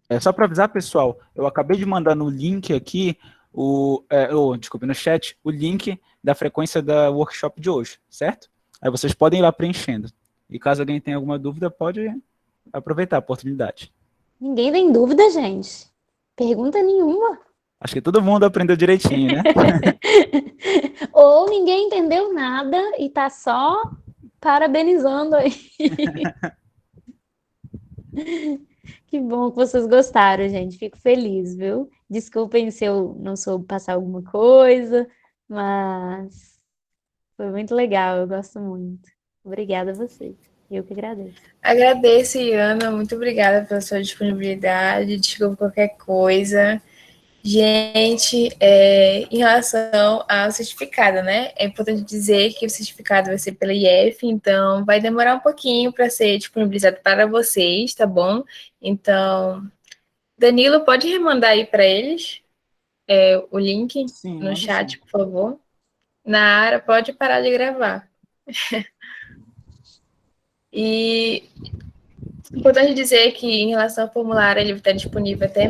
É só para avisar, pessoal, eu acabei de mandar no link aqui, desculpe, no chat, o link da frequência da workshop de hoje, certo? Aí vocês podem ir lá preenchendo. E caso alguém tenha alguma dúvida, pode aproveitar a oportunidade. Ninguém tem dúvida, gente. Pergunta nenhuma. Acho que todo mundo aprendeu direitinho, né? Ou ninguém entendeu nada e tá só parabenizando aí. Que bom que vocês gostaram, gente. Fico feliz, viu? Desculpem se eu não soube passar alguma coisa, mas foi muito legal, eu gosto muito. Obrigada a vocês. Eu que agradeço. Agradeço, Iana. Muito obrigada pela sua disponibilidade. Desculpa qualquer coisa. Gente, em relação ao certificado, né? É importante dizer que o certificado vai ser pela IF, então vai demorar um pouquinho para ser disponibilizado para vocês, tá bom? Então, Danilo, pode remandar aí para eles o link Sim, no mando sim. chat, por favor. Nara, pode parar de gravar. E importante dizer que, em relação ao formulário, ele está disponível até